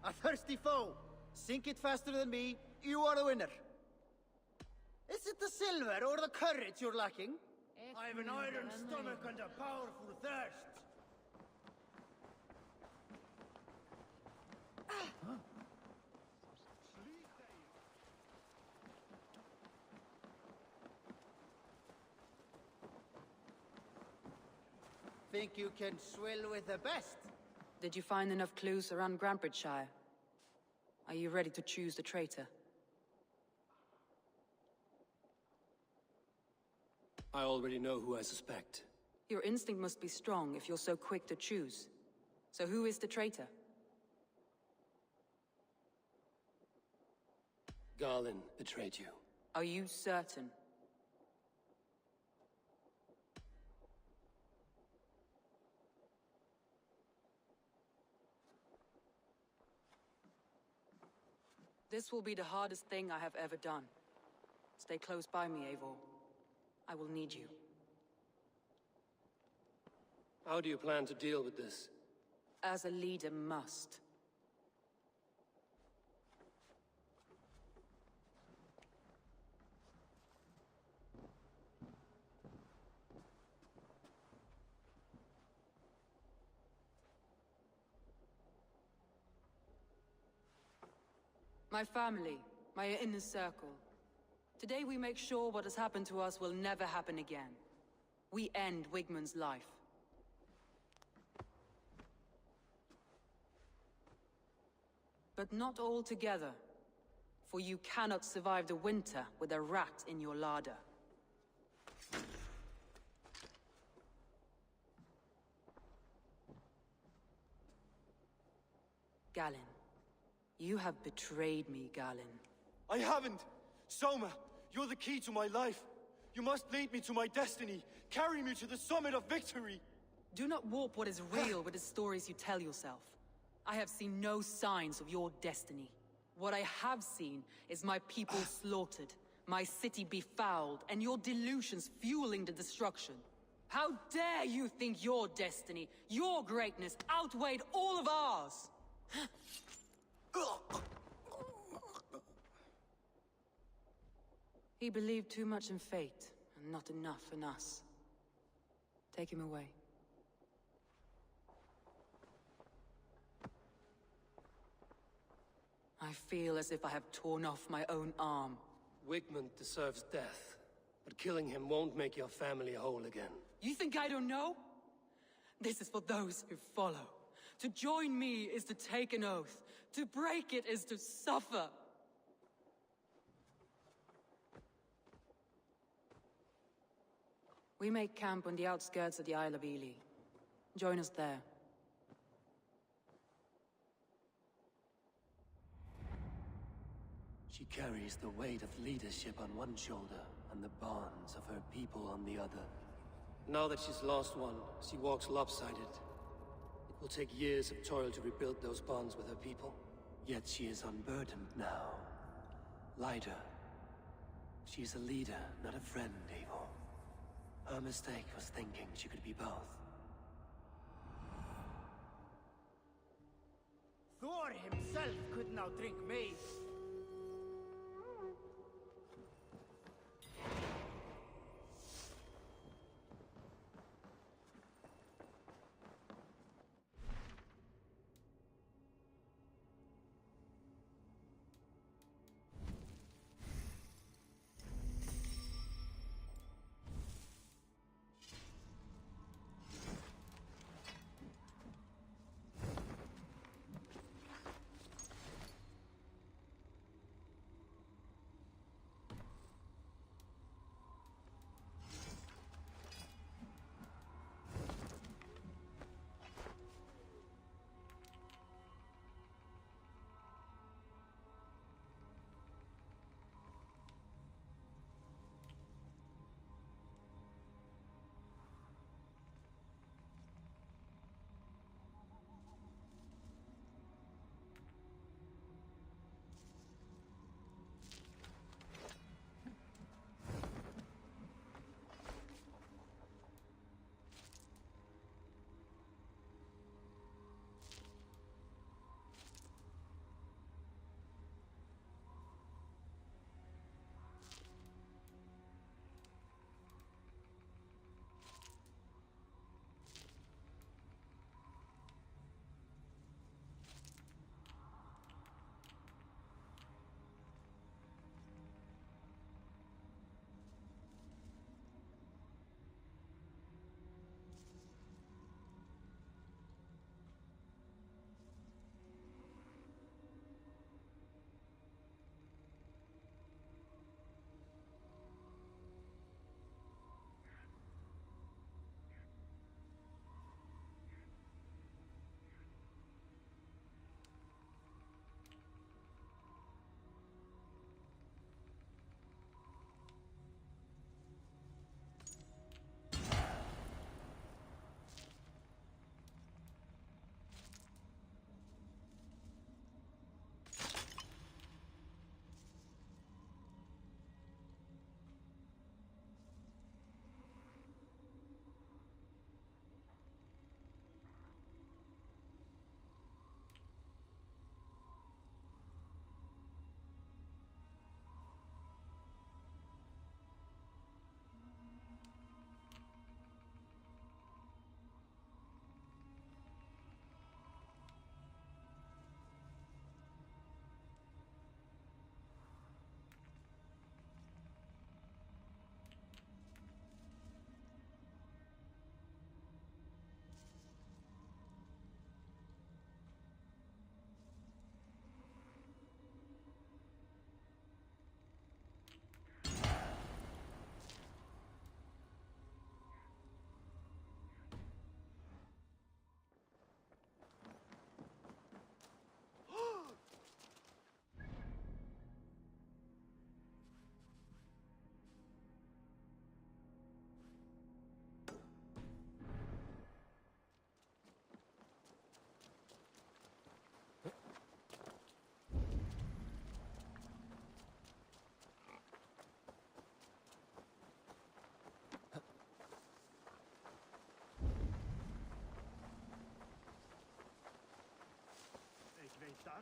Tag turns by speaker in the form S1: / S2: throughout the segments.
S1: A thirsty foe. Sink it faster than me, you are the winner. Is it the silver or the courage you're lacking?
S2: I have an iron stomach and a powerful thirst.
S1: Think you can swill with the best?
S3: Did you find enough clues around Grantbridgeshire? Are you ready to choose the traitor?
S4: I already know who I suspect.
S3: Your instinct must be strong if you're so quick to choose. So who is the traitor?
S4: Garlin betrayed you.
S3: Are you certain? This will be the hardest thing I have ever done. Stay close by me, Eivor. I will need you.
S4: How do you plan to deal with this?
S3: As a leader must. My family, my inner circle. Today we make sure what has happened to us will never happen again. We end Wigmund's life. But not all together. For you cannot survive the winter with a rat in your larder. Galen. You have betrayed me, Galen.
S5: I haven't! Soma, you're the key to my life. You must lead me to my destiny. Carry me to the summit of victory.
S3: Do not warp what is real with the stories you tell yourself. I have seen no signs of your destiny. What I have seen is my people slaughtered, my city befouled, and your delusions fueling the destruction. How dare you think your destiny, your greatness, outweighed all of ours? He believed too much in fate, and not enough in us. Take him away. I feel as if I have torn off my own arm.
S4: Wigmund deserves death, but killing him won't make your family whole again.
S3: You think I don't know? This is for those who follow. To join me is to take an oath. To break it is to suffer. We make camp on the outskirts of the Isle of Ely. Join us there.
S4: She carries the weight of leadership on one shoulder, and the bonds of her people on the other. Now that she's lost one, she walks lopsided. It will take years of toil to rebuild those bonds with her people. Yet she is unburdened now. Lighter. She is a leader, not a friend, Eivor. Her mistake was thinking she could be both.
S1: Thor himself couldn't outdrink me.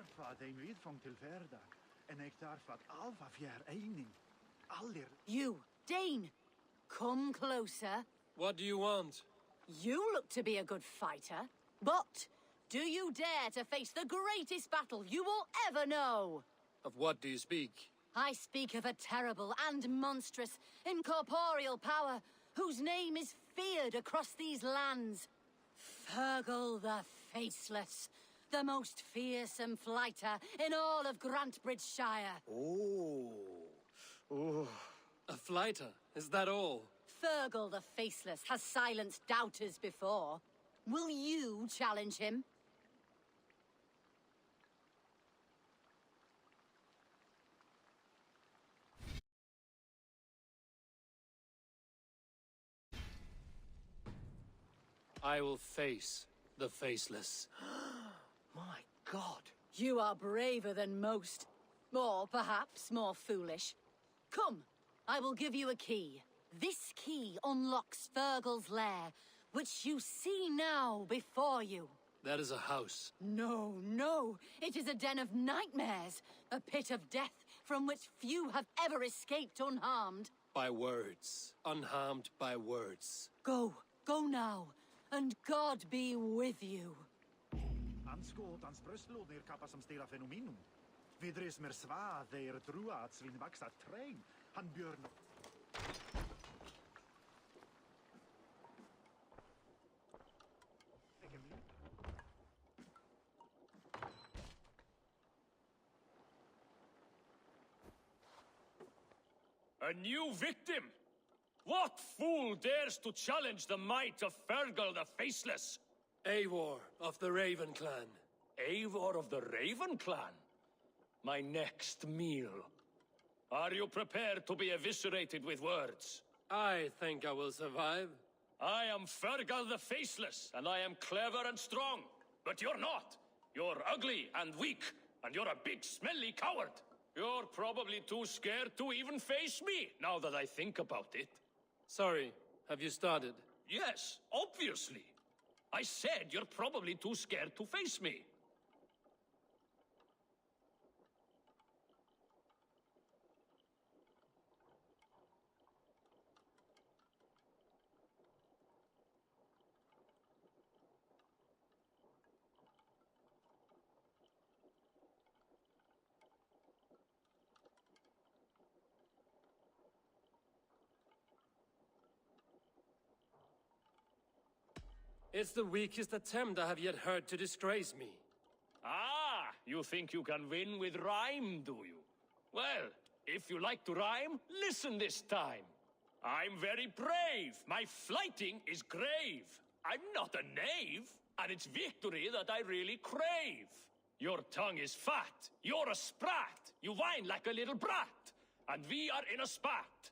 S2: darfa dein vidfång till färdag. En ek darfa att alva fjär eining. Allir.
S6: You, Dane! Come closer.
S4: What do you want?
S6: You look to be a good fighter, but do you dare to face the greatest battle you will ever know?
S4: Of what do you speak?
S6: I speak of a terrible and monstrous, incorporeal power whose name is feared across these lands. Fergal the Faceless, the most fearsome fighter in all of Grantbridgeshire.
S4: Oh. A fighter, is that all?
S6: Fergal the Faceless has silenced doubters before. Will you challenge him?
S4: I will face the Faceless.
S1: My God.
S6: You are braver than most. Or perhaps more foolish. Come, I will give you a key. This key unlocks Fergal's lair, which you see now before you.
S4: That is a house.
S6: No, no. It is a den of nightmares. A pit of death from which few have ever escaped unharmed.
S4: By words. Unharmed by words.
S6: Go now. And God be with you.
S2: Anskot ans bröstlåd ner kappa som stela fenomenum. Vidres mer sva der drua att svin vaxa träng. Han björn.
S7: A new victim? What fool dares to challenge the might of Fergal the Faceless?
S4: Eivor of the Raven Clan.
S7: Eivor of the Raven Clan? My next meal. Are you prepared to be eviscerated with words?
S4: I think I will survive.
S7: I am Fergal the Faceless, and I am clever and strong. But you're not. You're ugly and weak, and you're a big, smelly coward. You're probably too scared to even face me, now that I think about it.
S4: Sorry, have you started?
S7: Yes, obviously. I said you're probably too scared to face me.
S4: It's the weakest attempt I have yet heard to disgrace me.
S7: Ah, you think you can win with rhyme, do you? Well, if you like to rhyme, listen this time. I'm very brave. My flighting is grave. I'm not a knave, and it's victory that I really crave. Your tongue is fat. You're a sprat. You whine like a little brat. And we are in a spat.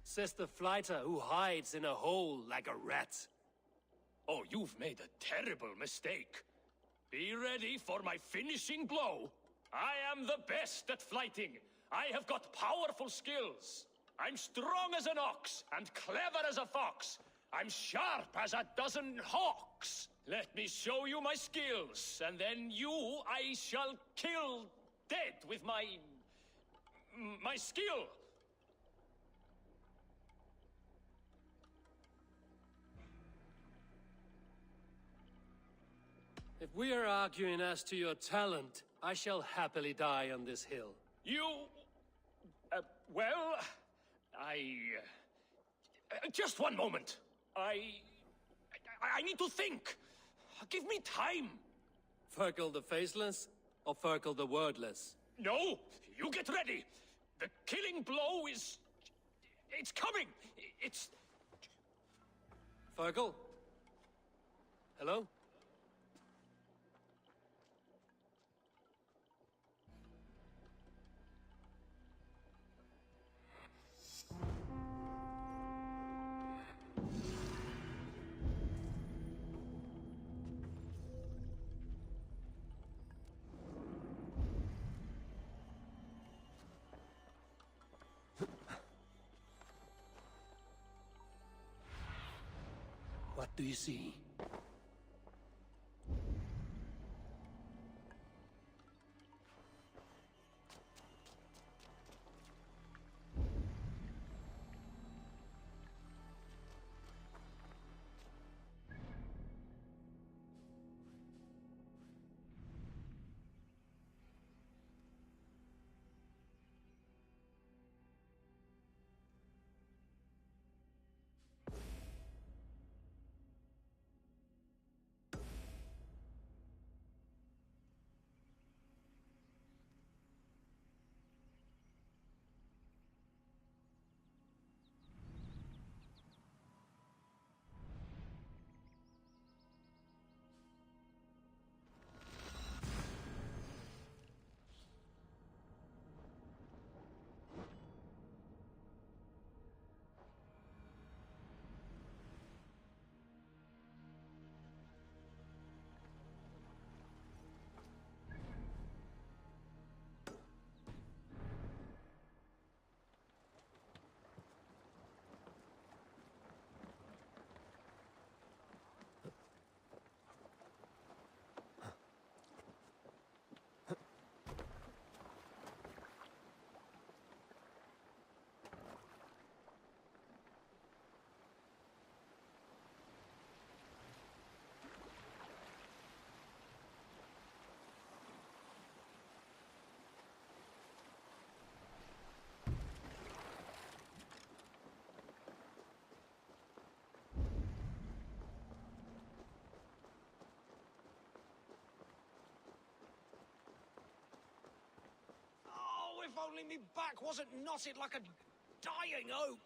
S4: Says the flighter who hides in a hole like a rat.
S7: Oh, you've made a terrible mistake. Be ready for my finishing blow. I am the best at flighting. I have got powerful skills. I'm strong as an ox and clever as a fox. I'm sharp as a dozen hawks. Let me show you my skills, and then you I shall kill dead with my skill.
S4: If we are arguing as to your talent, I shall happily die on this hill.
S7: You... well... just one moment. I need to think. Give me time.
S4: Fergal the Faceless, or Fergal the Wordless?
S7: No, you get ready. The killing blow is... it's coming. It's...
S4: Fergal? Hello? What do you see?
S8: Oh, if only me back wasn't knotted like a dying oak!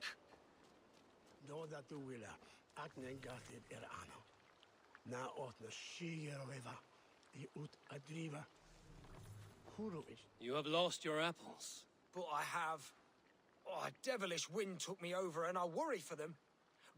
S9: Dóda tú willa, acnen gathid ano. Na ot na shiger river, I ut adriva. Huruish.
S4: You have lost your apples.
S8: But I have. Oh, a devilish wind took me over and I worry for them.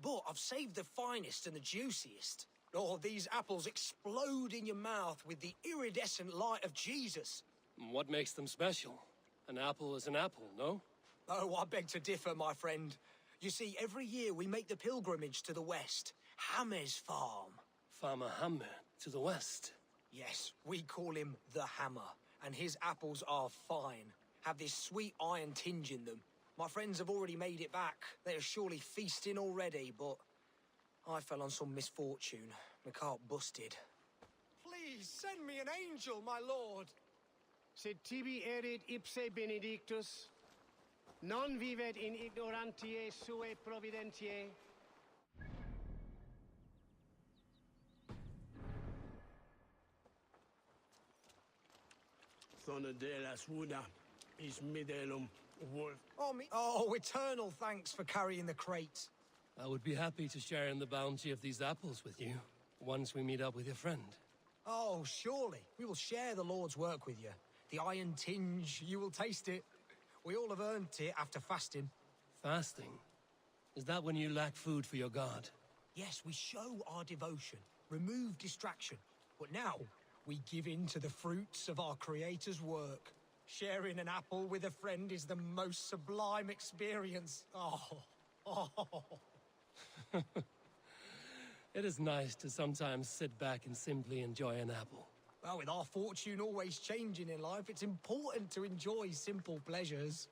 S8: But I've saved the finest and the juiciest. Oh, these apples explode in your mouth with the iridescent light of Jesus.
S4: What makes them special? An apple is an apple, no?
S8: Oh, I beg to differ, my friend. You see, every year we make the pilgrimage to the west. Hammer's farm.
S4: Farmer Hammer to the west.
S8: Yes, we call him the Hammer. And his apples are fine. Have this sweet iron tinge in them. My friends have already made it back. They are surely feasting already, but I fell on some misfortune. My cart busted.
S5: Please send me an angel, my lord.
S9: Sed tibi erit ipse benedictus, non vivet in ignorantiae sue providentiae. Thona de las Wuda is midelum wolf.
S8: Oh, eternal thanks for carrying the crate.
S4: I would be happy to share in the bounty of these apples with you, once we meet up with your friend.
S8: Oh, surely. We will share the Lord's work with you. The iron tinge, you will taste it. We all have earned it after fasting.
S4: Fasting? Is that when you lack food for your god?
S8: Yes, we show our devotion, remove distraction. But now, we give in to the fruits of our Creator's work. Sharing an apple with a friend is the most sublime experience. Oh.
S4: It is nice to sometimes sit back and simply enjoy an apple.
S8: Well, with our fortune always changing in life, it's important to enjoy simple pleasures.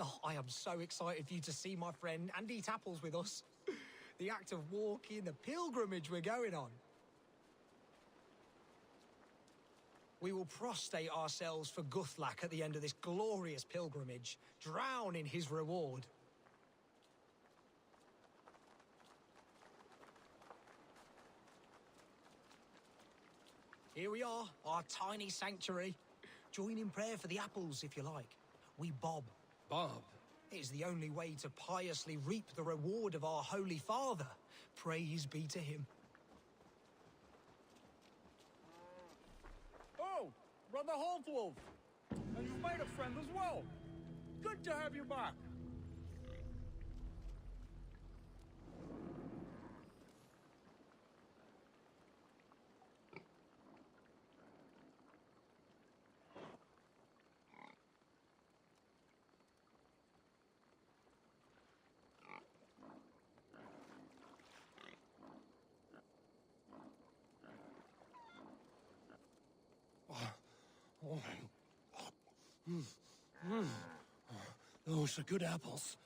S8: Oh, I am so excited for you to see my friend and eat apples with us. The act of walking, the pilgrimage we're going on. We will prostrate ourselves for Guthlak at the end of this glorious pilgrimage, drown in his reward. Here we are, our tiny sanctuary. Join in prayer for the apples, if you like. We bob.
S4: Bob?
S8: It is the only way to piously reap the reward of our Holy Father. Praise be to him.
S10: Oh, Brother Holtwolf! And you've made a friend as well. Good to have you back.
S4: Those are good apples.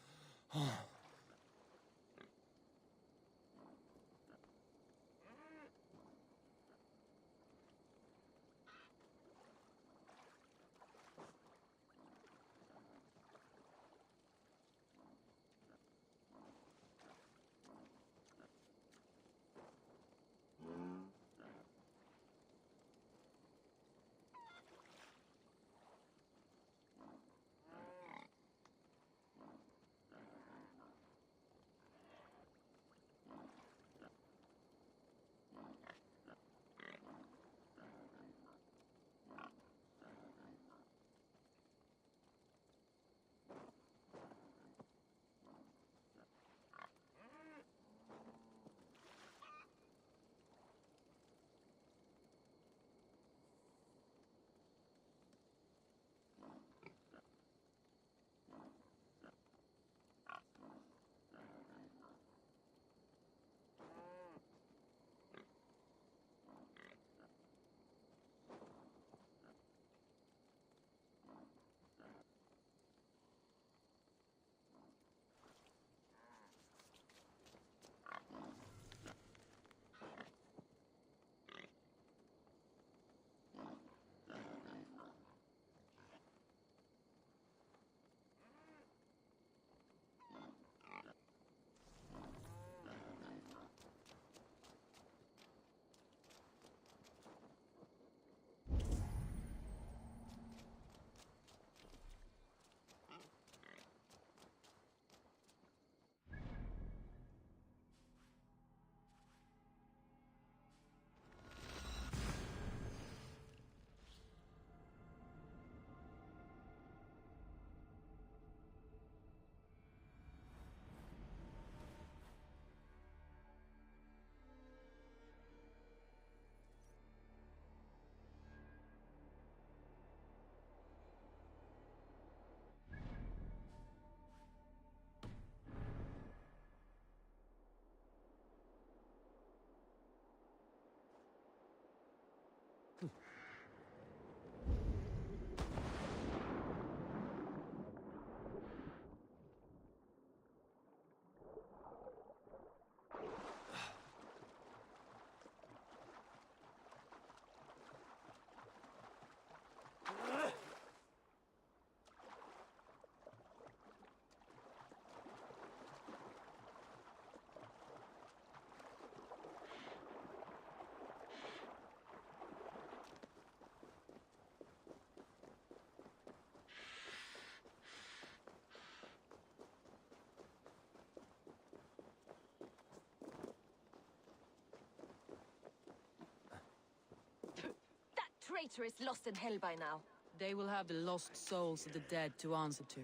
S6: Traitor is lost in hell by now.
S3: They will have the lost souls of the dead to answer to.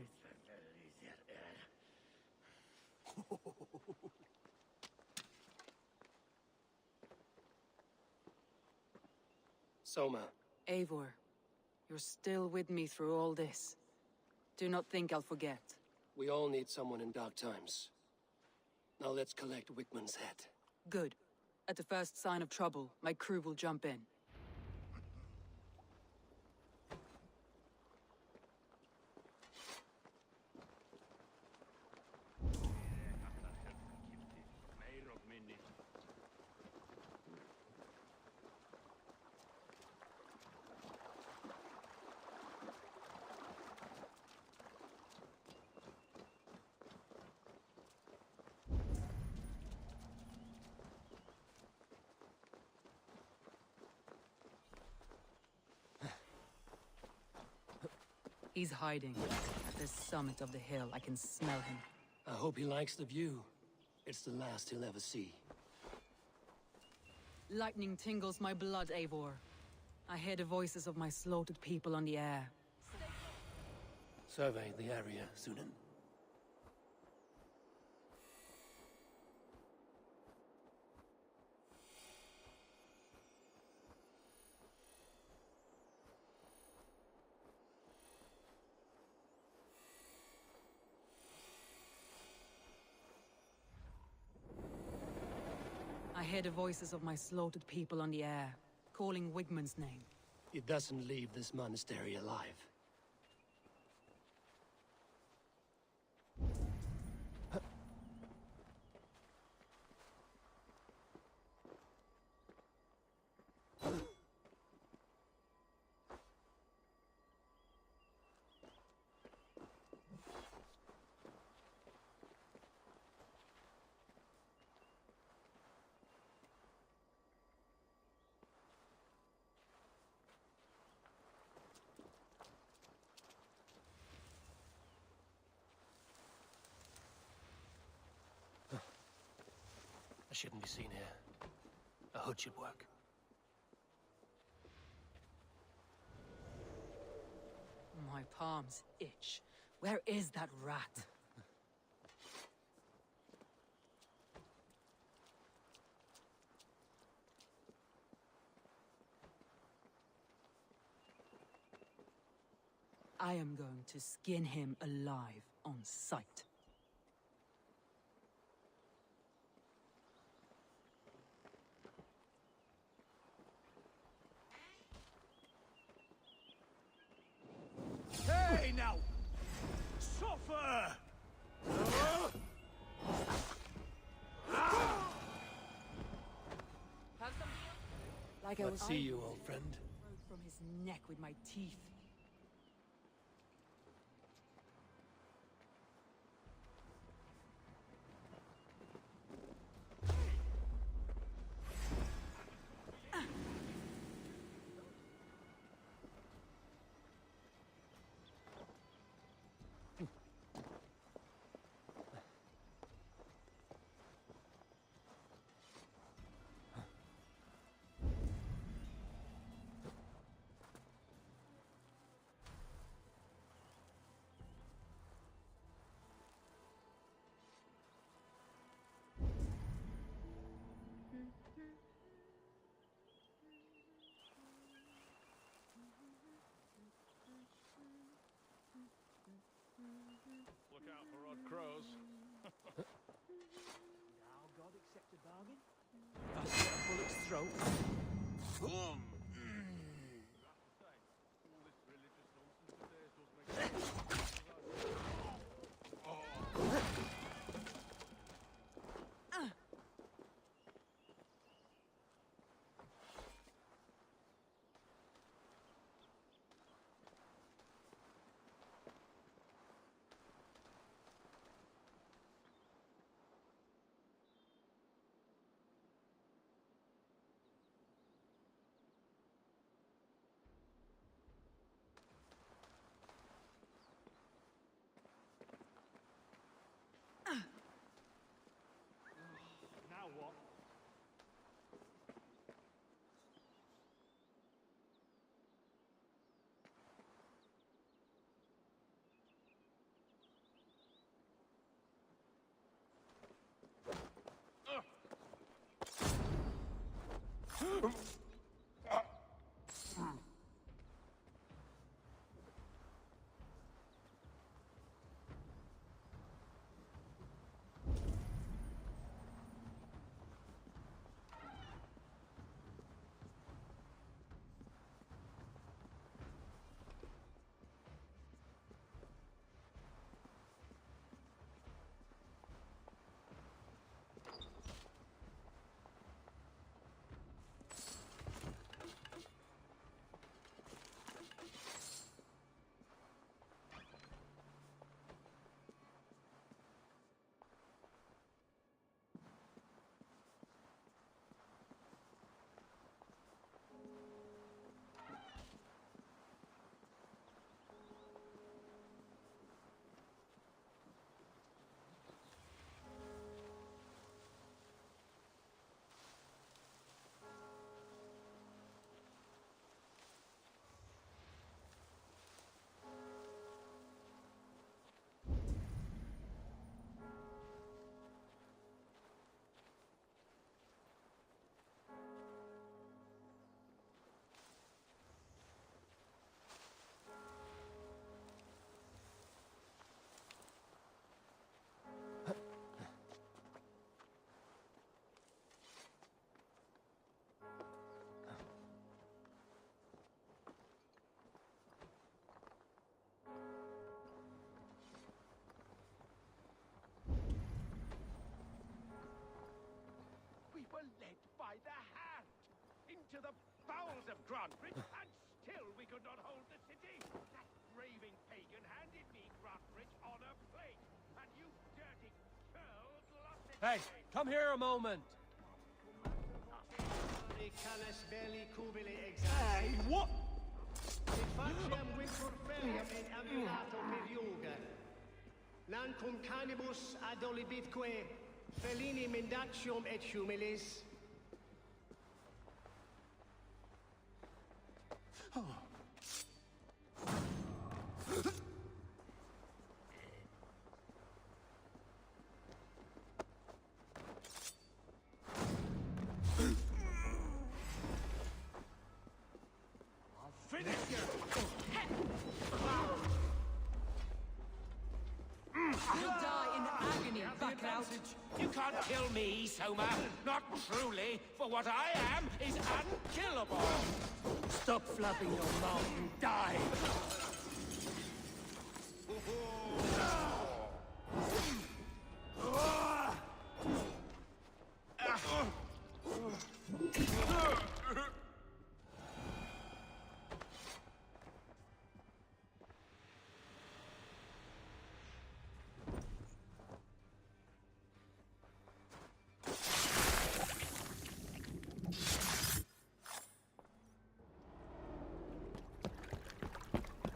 S4: Soma.
S3: Eivor, you're still with me through all this. Do not think I'll forget.
S4: We all need someone in dark times. Now let's collect Wickman's head.
S3: Good. At the first sign of trouble, my crew will jump in. He's hiding. At the summit of the hill, I can smell him.
S4: I hope he likes the view. It's the last he'll ever see.
S3: Lightning tingles my blood, Eivor. I hear the voices of my slaughtered people on the air.
S4: Survey the area, Sunan.
S3: I hear the voices of my slaughtered people on the air, calling Wigmund's name.
S4: He doesn't leave this monastery alive. I shouldn't be seen here. A hood should work.
S3: My palms itch. Where is that rat? I am going to skin him alive on sight.
S10: Hey, now! Suffer!
S3: Like I
S4: Let's
S3: was
S4: see you, old friend.
S3: from his neck with my teeth.
S10: Look out for odd crows.
S1: Now God accept a bargain? If I slit a bullock's throat.
S10: All this religious nonsense of theirs does make Now what?
S7: of Grantbridge, and still we could not hold the city. That raving pagan handed me Grantbridge on a plate, and you dirty churls lost it.
S11: Hey, come here a moment.
S10: Hey, what?
S12: Non cum canibus adolibitque, felini mendatium et humilis.
S7: Finish you!
S3: You'll die in agony, Buckout.
S11: You can't kill me, Soma. Not truly, for what I am is unkillable. Stop flapping your mouth and die.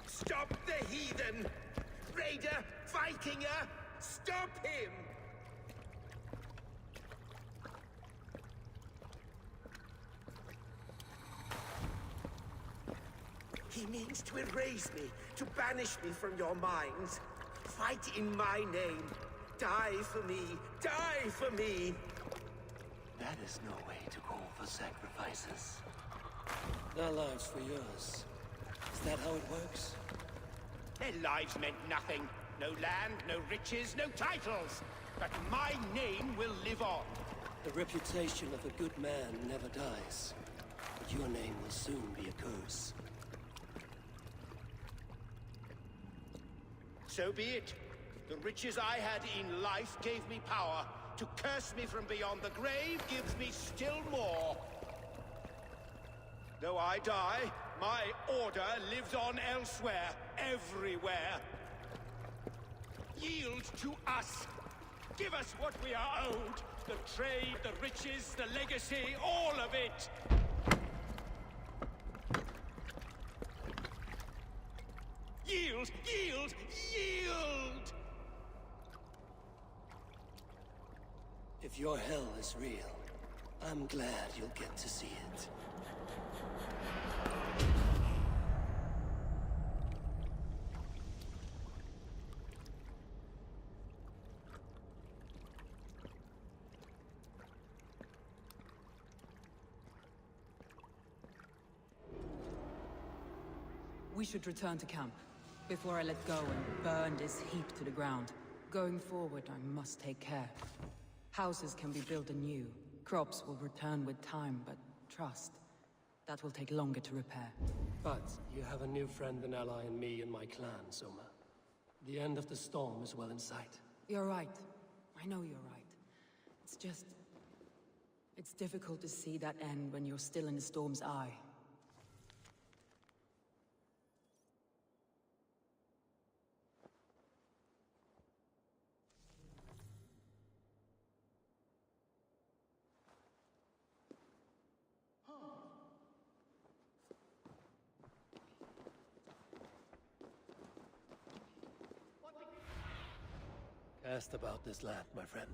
S13: Stop the heathen! Raider! Vikinger! Stop him! He means to erase me, to banish me from your minds. Fight in my name. Die for me! Die for me!
S4: That is no way to call for sacrifices. Their lives for yours. Is that how it works?
S13: Their lives meant nothing. No land, no riches, no titles. But my name will live on.
S4: The reputation of a good man never dies. But your name will soon be a curse.
S13: So be it. The riches I had in life gave me power. To curse me from beyond the grave gives me still more. Though I die, my order lives on elsewhere, everywhere. Yield to us. Give us what we are owed. The trade, the riches, the legacy, all of it. Yield, yield, yield!
S4: If your hell is real, I'm glad you'll get to see it.
S3: We should return to camp, before I let go and burn this heap to the ground. Going forward, I must take care. Houses can be built anew. Crops will return with time, but trust, that will take longer to repair.
S4: But you have a new friend and ally in me and my clan, Soma. The end of the storm is well in sight.
S3: You're right. I know you're right. It's just... it's difficult to see that end when you're still in the storm's eye.
S4: Cast about this land, my friend.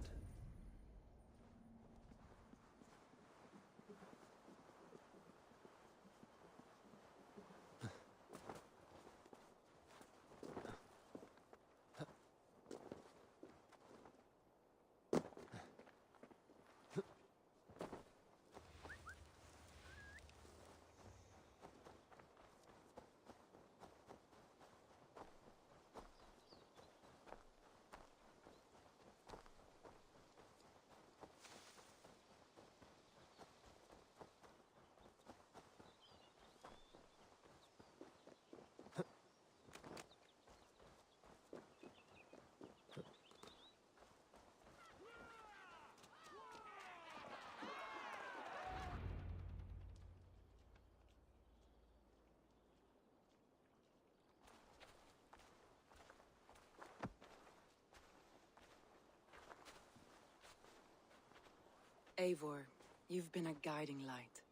S3: Eivor, you've been a guiding light.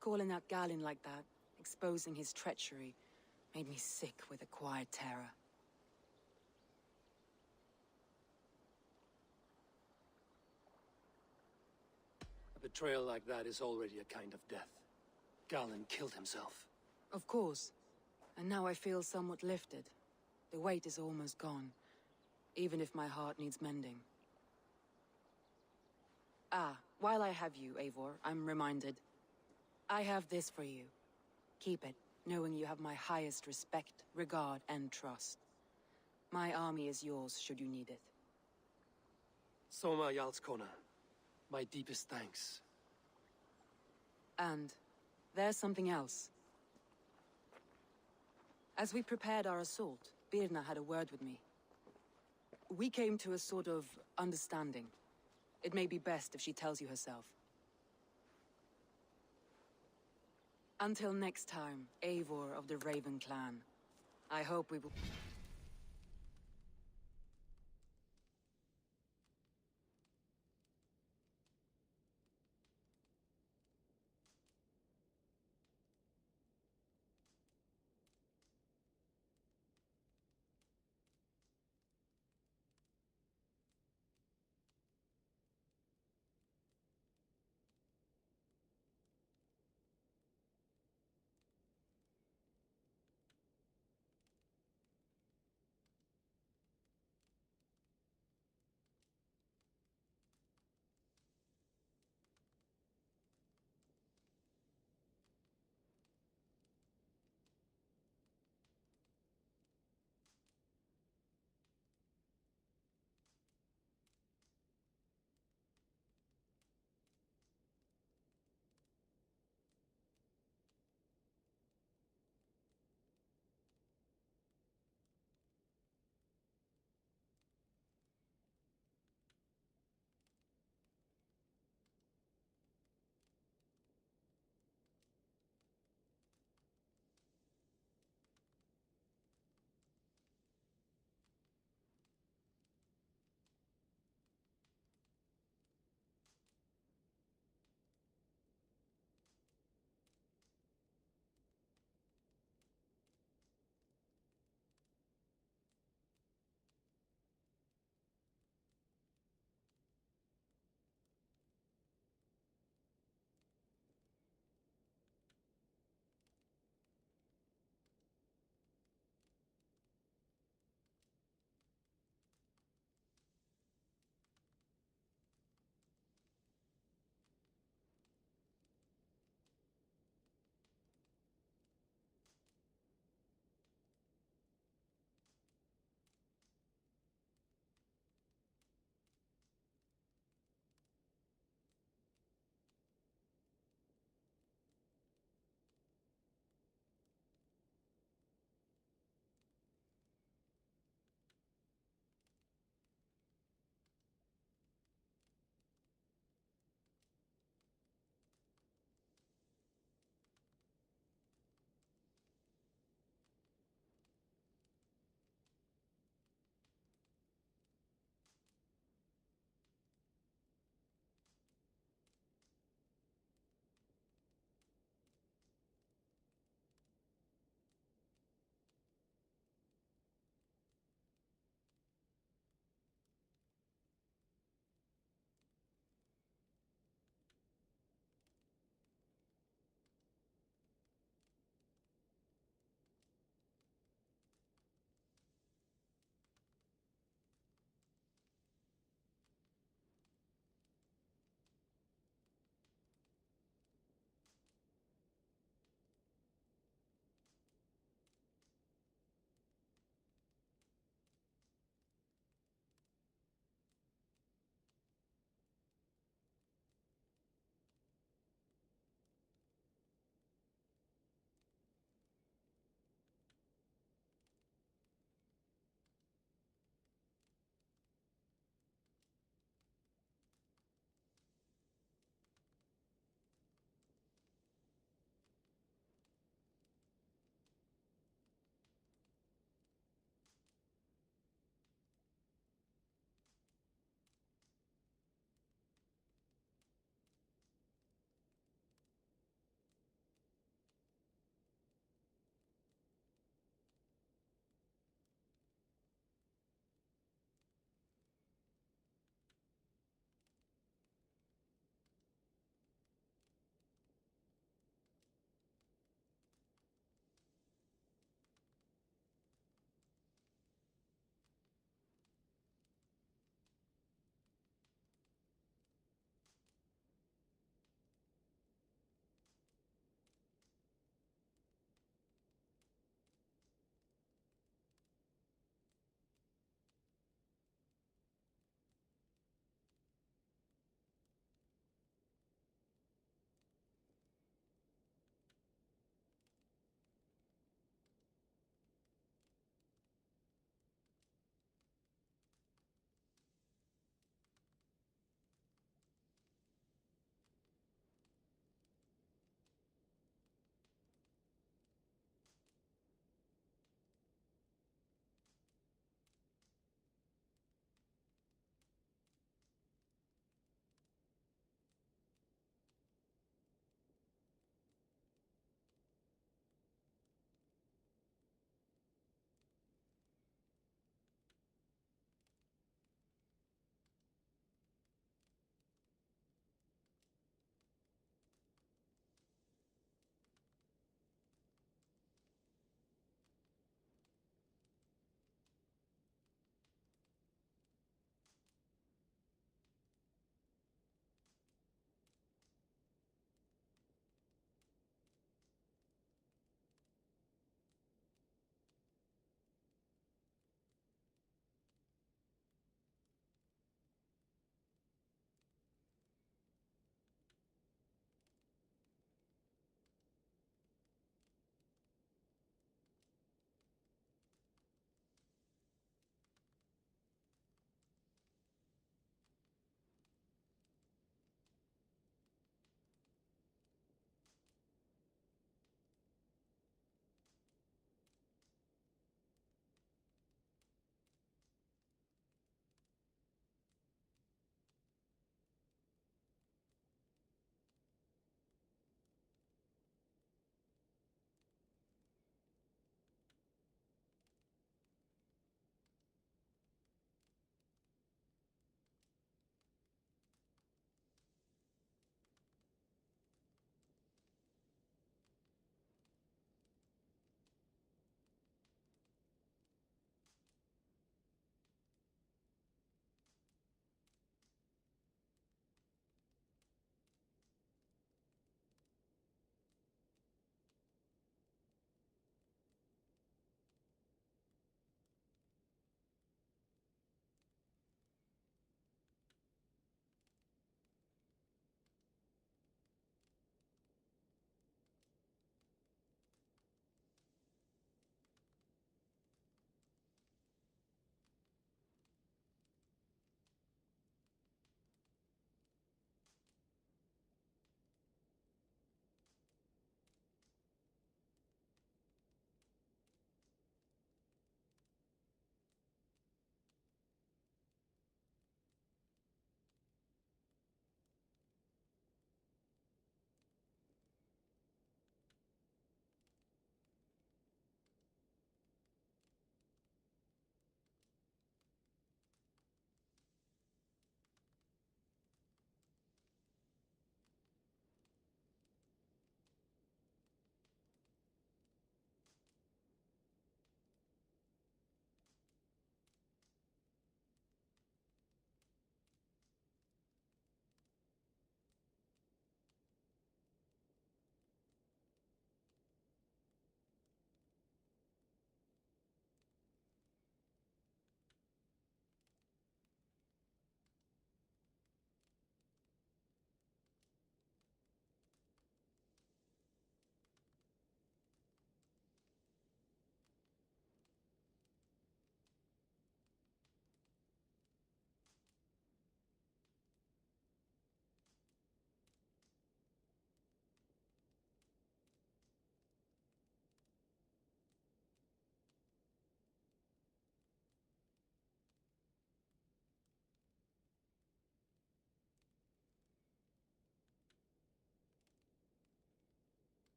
S3: Calling out Galin like that, exposing his treachery, made me sick with a quiet terror.
S4: A betrayal like that is already a kind of death. Galin killed himself.
S3: Of course. And now I feel somewhat lifted. The weight is almost gone, even if my heart needs mending. Ah, while I have you, Eivor, I'm reminded. I have this for you. Keep it, knowing you have my highest respect, regard, and trust. My army is yours, should you need it.
S4: Soma Jarlskona, my deepest thanks.
S3: And there's something else. As we prepared our assault, Birna had a word with me. We came to a sort of understanding. It may be best if she tells you herself. Until next time, Eivor of the Raven Clan. I hope we will...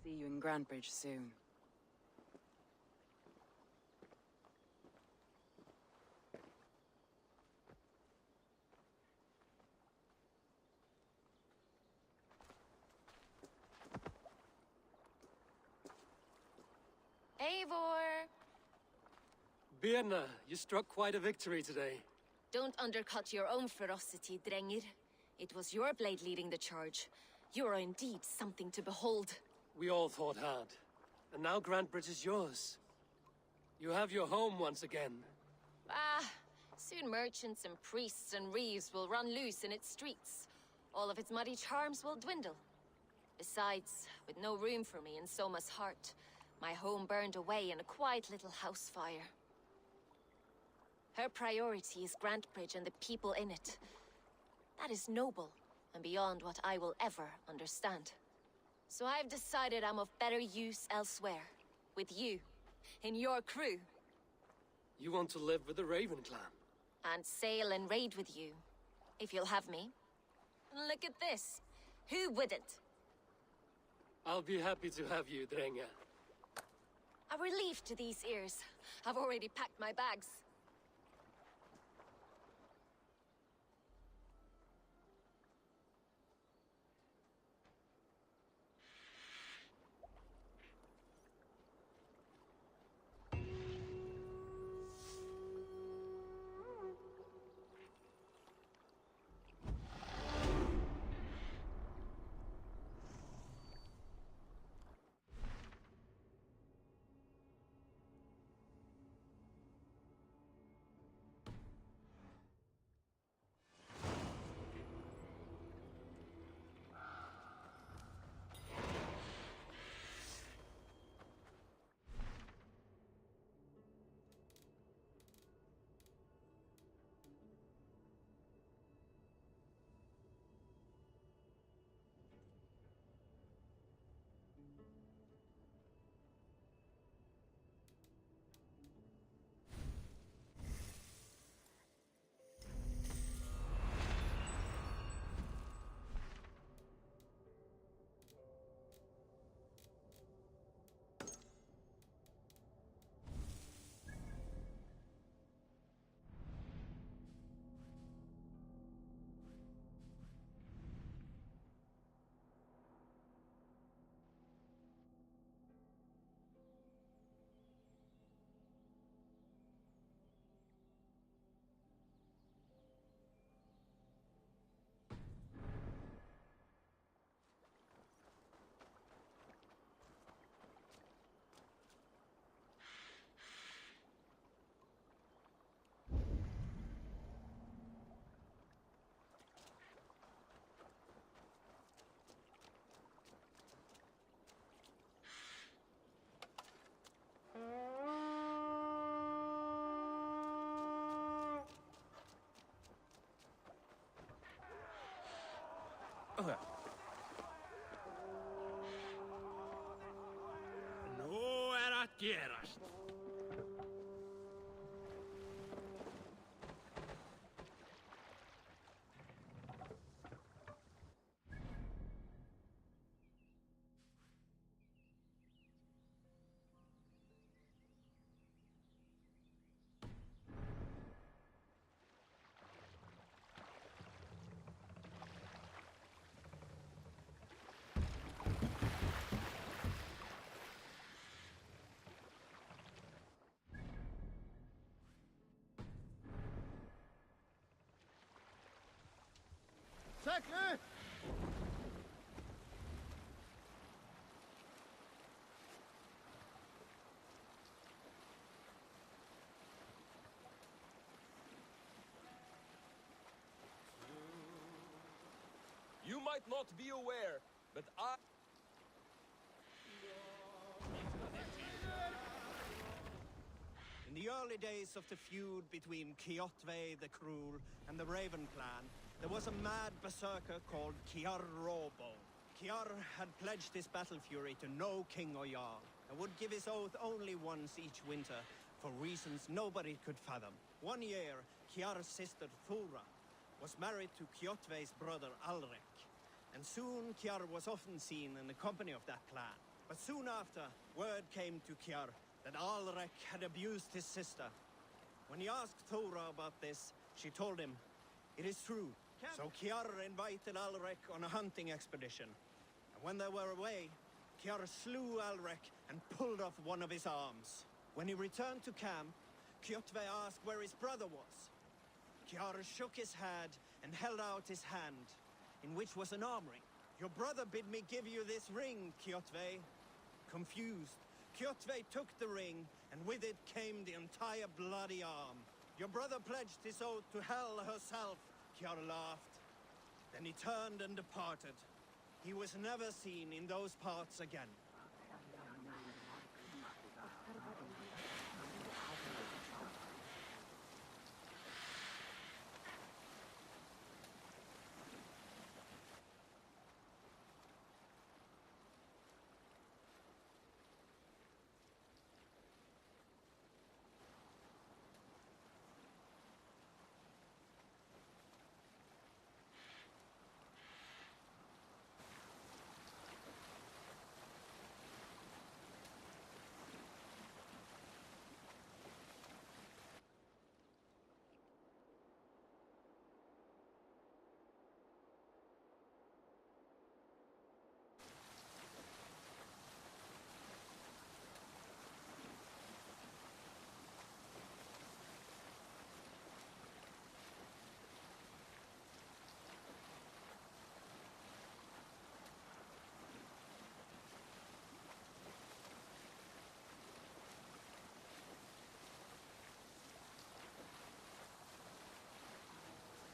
S3: See you in Grantbridge soon.
S14: Eivor!
S4: Birna, you struck quite a victory today.
S14: Don't undercut your own ferocity, Drengir. It was your blade leading the charge. You are indeed something to behold.
S4: We all fought hard. And now Grantbridge is yours. You have your home once again.
S14: Soon merchants and priests and reeves will run loose in its streets. All of its muddy charms will dwindle. Besides, with no room for me in Soma's heart, my home burned away in a quiet little house fire. Her priority is Grantbridge and the people in it. That is noble, and beyond what I will ever understand. So I've decided I'm of better use elsewhere. With you. In your crew.
S4: You want to live with the Raven clan?
S14: And sail and raid with you. If you'll have me. Look at this. Who wouldn't?
S4: I'll be happy to have you, Drenga.
S14: A relief to these ears. I've already packed my bags.
S11: Nú að gerast.
S1: Säkert!
S15: You might not be aware, but I...
S12: In the early days of the feud between Kjotve the Cruel and the Raven clan, there was a mad berserker called Kiar Robo. Kiar had pledged his battle fury to no king or jarl, and would give his oath only once each winter, for reasons nobody could fathom. One year, Kiar's sister Thora was married to Kjotve's brother Alrek, and soon Kiar was often seen in the company of that clan. But soon after, word came to Kiar that Alrek had abused his sister. When he asked Thora about this, she told him, "It is true." So Kiar invited Alrek on a hunting expedition. And when they were away, Kiar slew Alrek and pulled off one of his arms. When he returned to camp, Kjotve asked where his brother was. Kiar shook his head and held out his hand, in which was an arm ring. "Your brother bid me give you this ring, Kjotve." Confused, Kjotve took the ring, and with it came the entire bloody arm. "Your brother pledged his oath to Hell herself," Kiar laughed. Then he turned and departed. He was never seen in those parts again.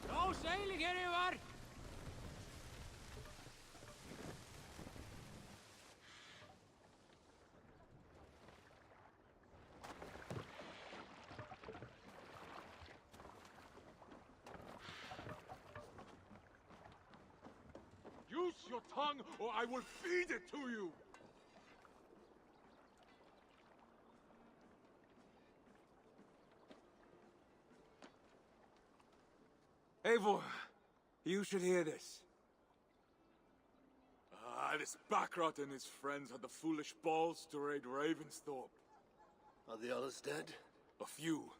S11: No sailing anywhere!
S15: Use your tongue, or I will feed it to you!
S16: Eivor, you should hear this.
S15: This Backrot and his friends had the foolish balls to raid Ravensthorpe.
S4: Are the others dead?
S15: A few.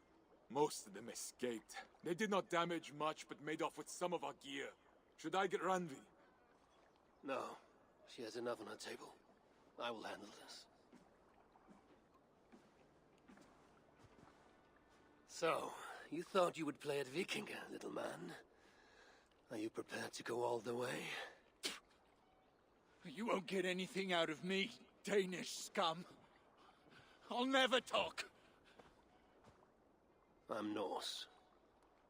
S15: Most of them escaped. They did not damage much, but made off with some of our gear. Should I get Randvi?
S4: No. She has enough on her table. I will handle this. So, you thought you would play at Vikinga, little man? Are you prepared to go all the way?
S11: You won't get anything out of me, Danish scum. I'll never talk.
S4: I'm Norse.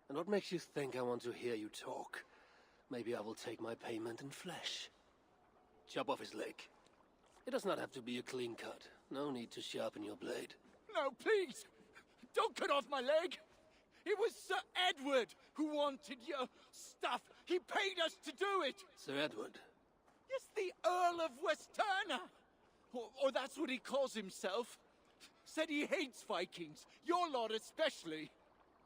S4: And what makes you think I want to hear you talk? Maybe I will take my payment in flesh. Chop off his leg. It does not have to be a clean cut. No need to sharpen your blade.
S11: No, please! Don't cut off my leg! It was Sir Edward who wanted your stuff. He paid us to do it!
S4: Sir Edward?
S11: Yes, the Earl of Westerna! Or that's what he calls himself. Said he hates Vikings, your lot especially.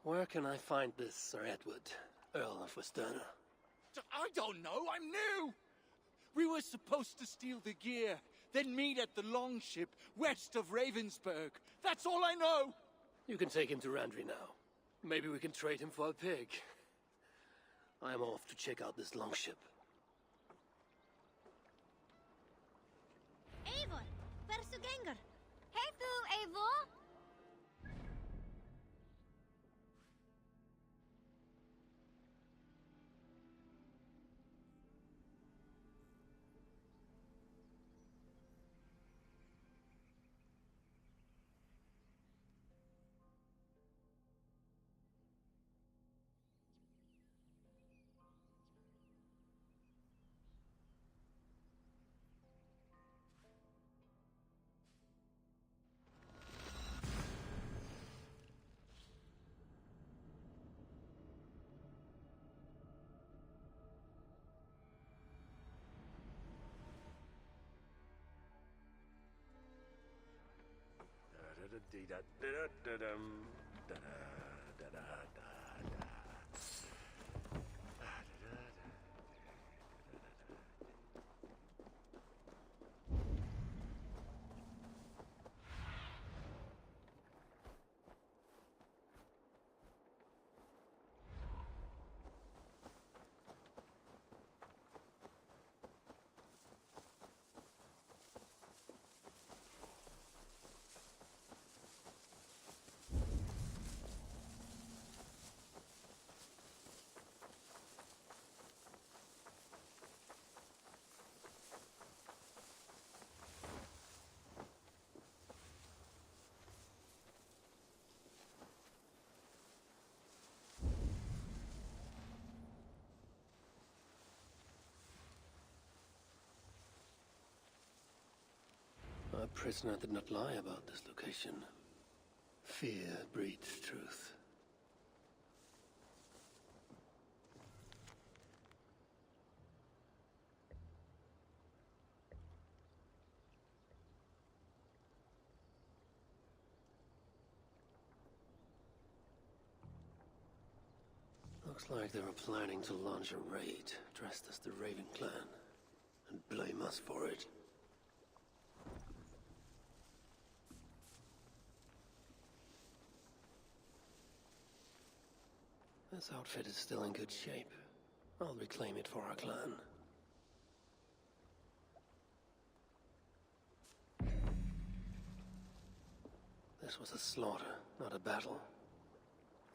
S4: Where can I find this Sir Edward, Earl of Westerna?
S11: I don't know, I'm new! We were supposed to steal the gear, then meet at the longship west of Ravensburg. That's all I know!
S4: You can take him to Randvi now. Maybe we can trade him for a pig. I am off to check out this longship.
S17: Eivor, hversu gengur? Hey þú, Eivor!
S4: prisoner did not lie about this location. Fear breeds truth. Looks like they were planning to launch a raid, dressed as the Raven Clan, and blame us for it. This outfit is still in good shape. I'll reclaim it for our clan. This was a slaughter, not a battle.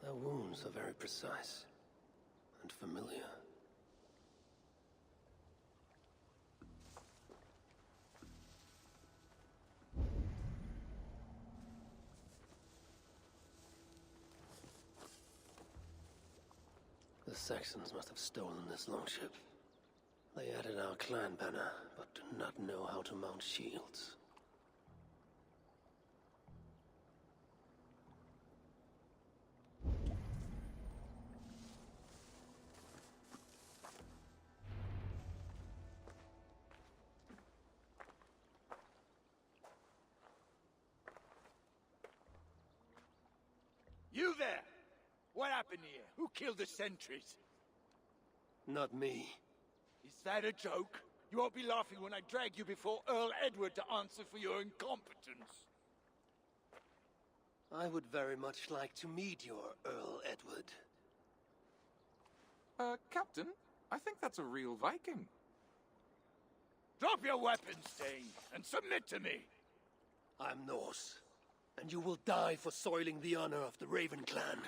S4: Their wounds are very precise and familiar. The Saxons must have stolen this longship. They added our clan banner, but do not know how to mount shields.
S11: You there! What happened here? Who killed the sentries?
S4: Not me.
S11: Is that a joke? You won't be laughing when I drag you before Earl Edward to answer for your incompetence.
S4: I would very much like to meet your Earl Edward.
S15: Captain, I think that's a real Viking.
S11: Drop your weapons, Dane, and submit to me.
S4: I'm Norse, and you will die for soiling the honor of the Raven Clan.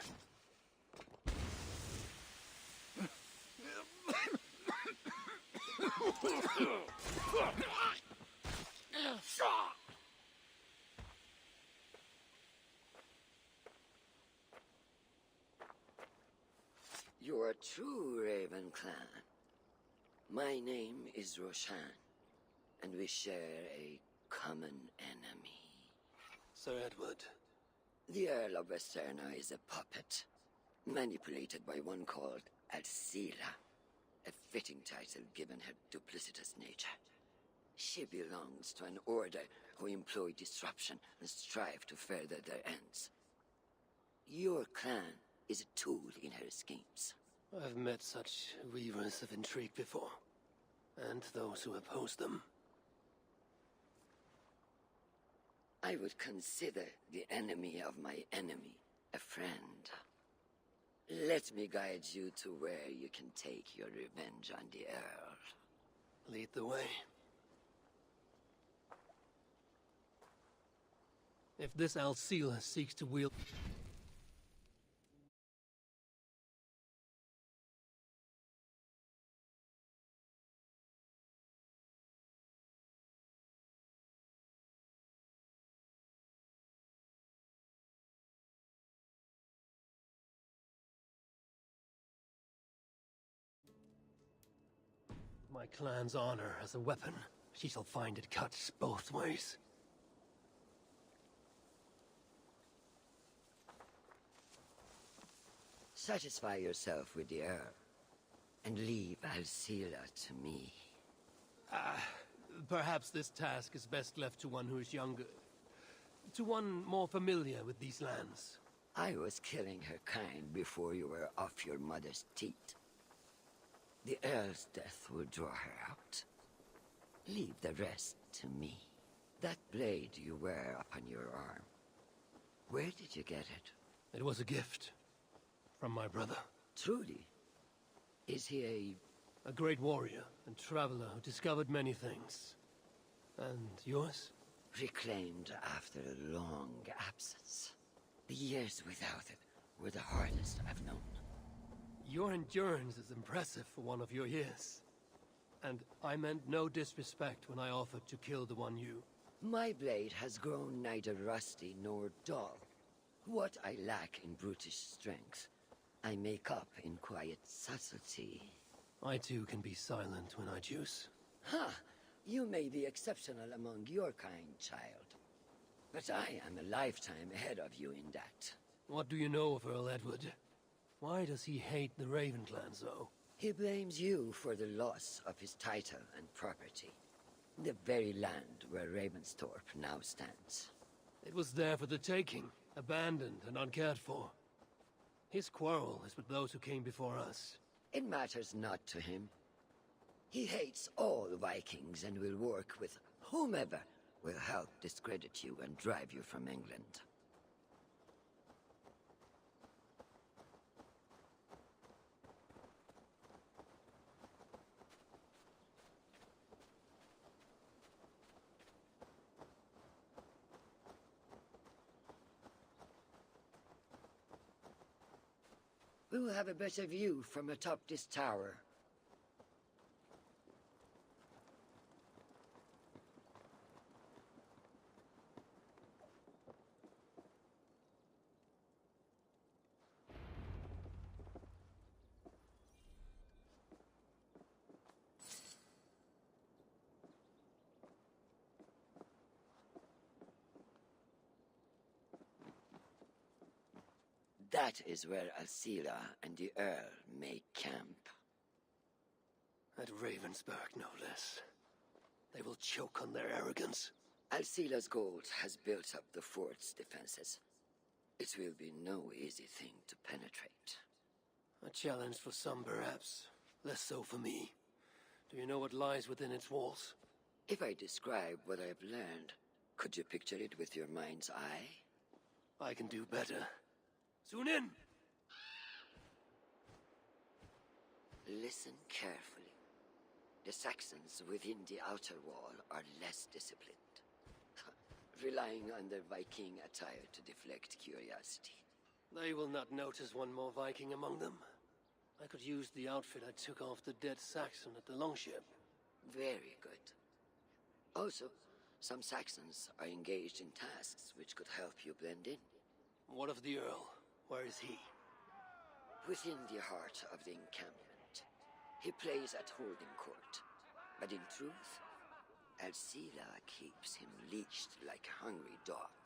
S18: You are true, Raven Clan. My name is Roshan, and we share a common enemy.
S4: Sir Edward.
S18: The Earl of Westerna is a puppet, manipulated by one called Alcira, a fitting title given her duplicitous nature. She belongs to an order who employ disruption and strive to further their ends. Your clan is a tool in her schemes.
S4: I've met such weavers of intrigue before, and those who oppose them.
S18: I would consider the enemy of my enemy a friend. Let me guide you to where you can take your revenge on the Earl.
S4: Lead the way. If this Alcila seeks to wield... my clan's honor as a weapon, she shall find it cuts both ways.
S18: Satisfy yourself with the Earl, and leave Alcila to me.
S4: Perhaps this task is best left to one who is younger. To one more familiar with these lands.
S18: I was killing her kind before you were off your mother's teat. The Earl's death will draw her out. Leave the rest to me. That blade you wear upon your arm, where did you get it?
S4: It was a gift. From my brother.
S18: Truly? Is he
S4: a great warrior and traveler who discovered many things. And yours?
S18: Reclaimed after a long absence. The years without it were the hardest I've known.
S4: Your endurance is impressive for one of your years. And I meant no disrespect when I offered to kill the one you...
S18: My blade has grown neither rusty nor dull. What I lack in brutish strength, I make up in quiet subtlety.
S4: I too can be silent when I choose.
S18: Ha! You may be exceptional among your kind, child. But I am a lifetime ahead of you in that.
S4: What do you know of Earl Edward? Why does he hate the Raven clan so?
S18: He blames you for the loss of his title and property. The very land where Ravensthorpe now stands.
S4: It was there for the taking, abandoned and uncared for. His quarrel is with those who came before us.
S18: It matters not to him. He hates all Vikings and will work with whomever will help discredit you and drive you from England. We will have a better view from atop this tower. That is where Alcila and the Earl make camp.
S4: At Ravensburg, no less. They will choke on their arrogance.
S18: Alcila's gold has built up the fort's defenses. It will be no easy thing to penetrate.
S4: A challenge for some, perhaps. Less so for me. Do you know what lies within its walls?
S18: If I describe what I've learned, could you picture it with your mind's eye?
S4: I can do better. Soon in!
S18: Listen carefully. The Saxons within the outer wall are less disciplined, relying on their Viking attire to deflect curiosity.
S4: They will not notice one more Viking among them. I could use the outfit I took off the dead Saxon at the longship.
S18: Very good. Also, some Saxons are engaged in tasks which could help you blend in.
S4: What of the Earl? Where is he?
S18: Within the heart of the encampment. He plays at holding court. But in truth, Alcila keeps him leashed like a hungry dog.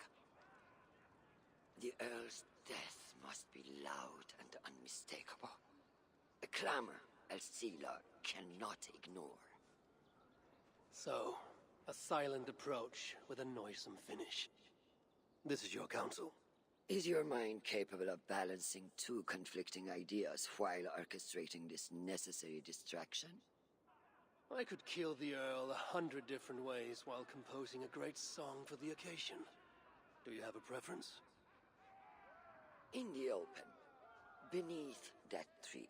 S18: The Earl's death must be loud and unmistakable. A clamor Alcila cannot ignore.
S4: So, a silent approach with a noisome finish. This is your counsel.
S18: Is your mind capable of balancing two conflicting ideas while orchestrating this necessary distraction?
S4: I could kill the Earl 100 different ways while composing a great song for the occasion. Do you have a preference?
S18: In the open, beneath that tree.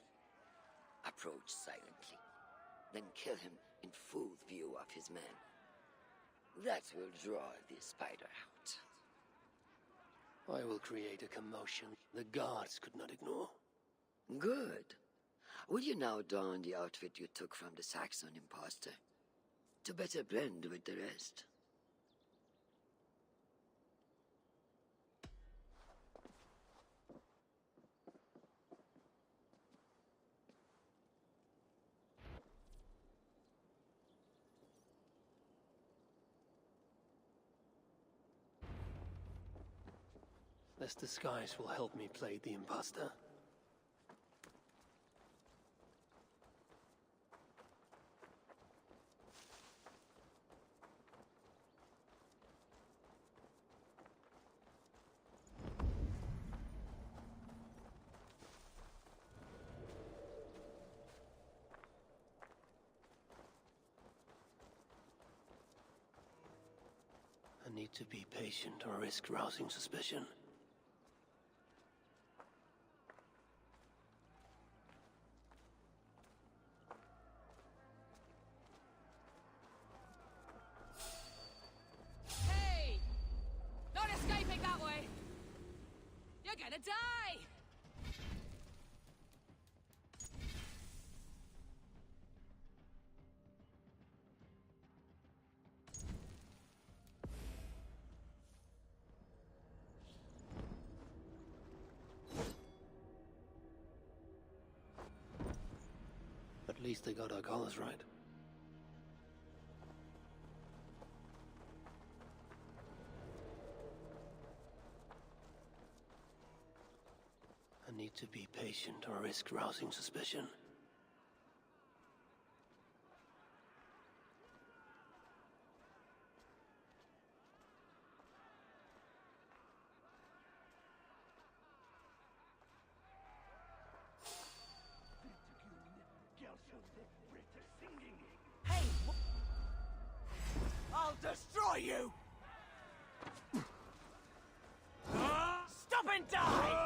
S18: Approach silently, then kill him in full view of his men. That will draw the spider out.
S4: I will create a commotion the gods could not ignore.
S18: Good. Will you now don the outfit you took from the Saxon imposter? To better blend with the rest.
S4: This disguise will help me play the imposter. I need to be patient or risk rousing suspicion.
S3: Die!
S4: At least they got our colors right. need to be patient or risk rousing suspicion.
S11: Hey! I'll destroy you! Stop and die!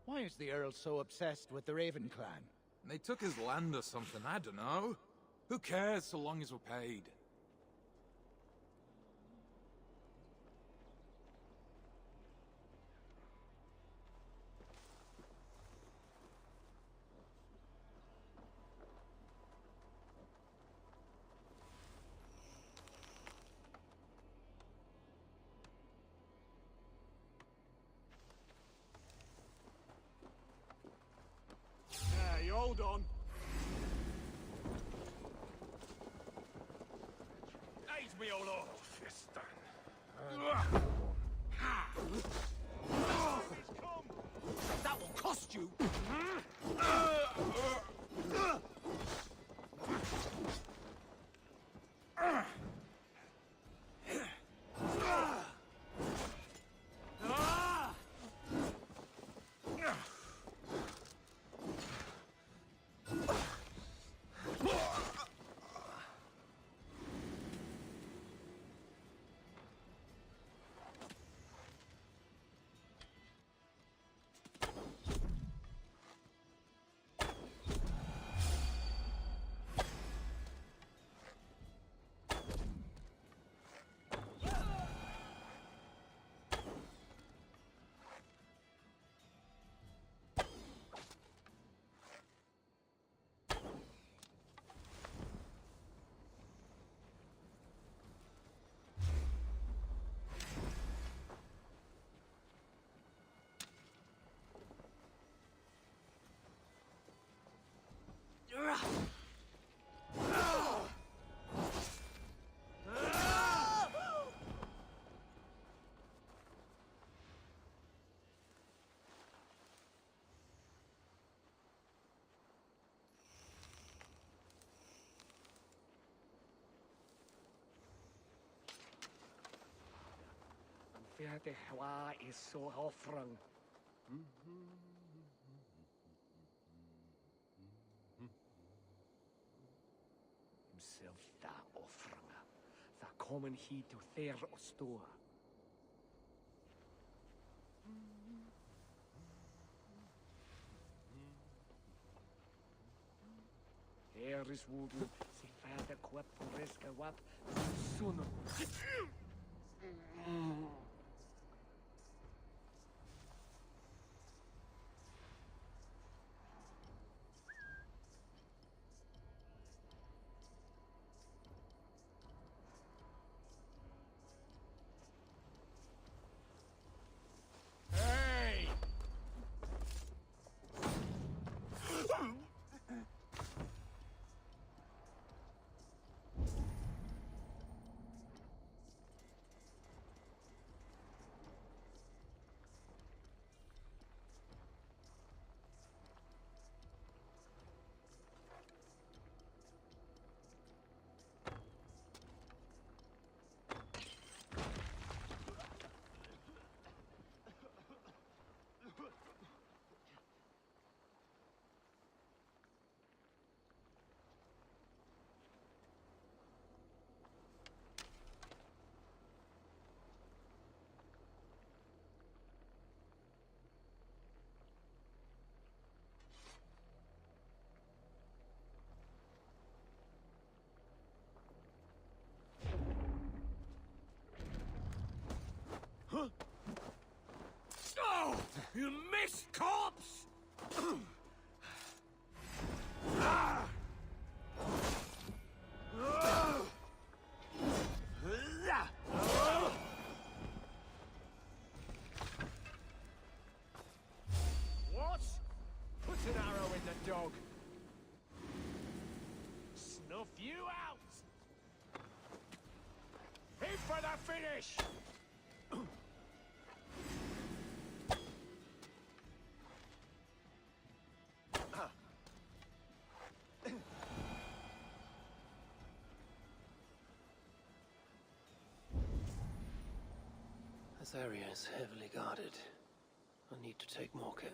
S10: Why is the Earl so obsessed with the Raven clan?
S15: They took his land or something, I don't know. Who cares so long as we're paid?
S2: Hey, hold on.
S7: Eyes me all over.
S11: That will cost you!
S19: Werde Hwa is so offering. Himself the offering. The common he to their store. Here is Wooden, si fada kwap poreska wap, suno.
S11: Hey! You missed, corpse!
S10: What? Put an arrow in the dog. Snuff you out! Hit for the finish!
S4: This area is heavily guarded. I need to take more care.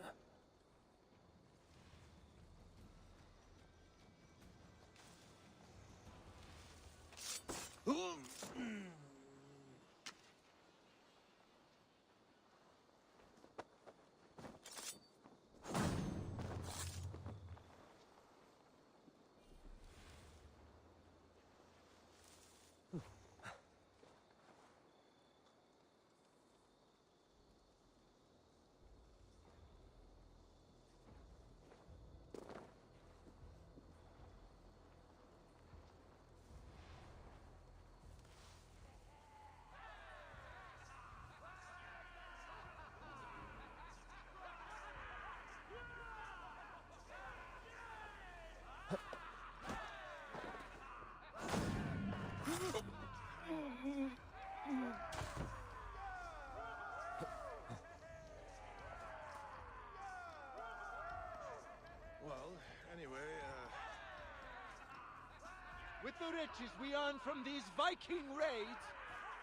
S11: Well, anyway, with the riches we earn from these Viking raids,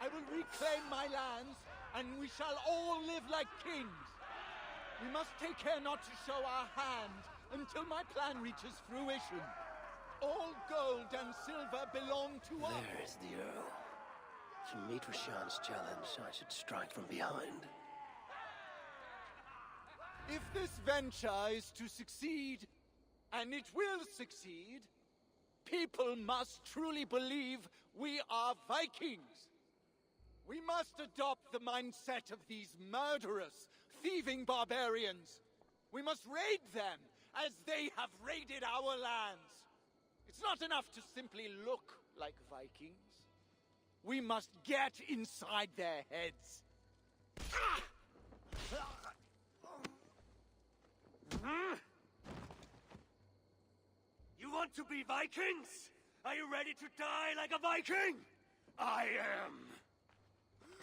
S11: I will reclaim my lands, and we shall all live like kings. We must take care not to show our hand until my plan reaches fruition. All gold and silver belong to us.
S4: There is the Earl. To meet Rashan's challenge, I should strike from behind.
S11: If this venture is to succeed, and it will succeed, people must truly believe we are Vikings. We must adopt the mindset of these murderous, thieving barbarians. We must raid them as they have raided our lands. It's not enough to simply look like Vikings. We must get inside their heads.
S5: You want to be Vikings? Are you ready to die like a Viking? I am.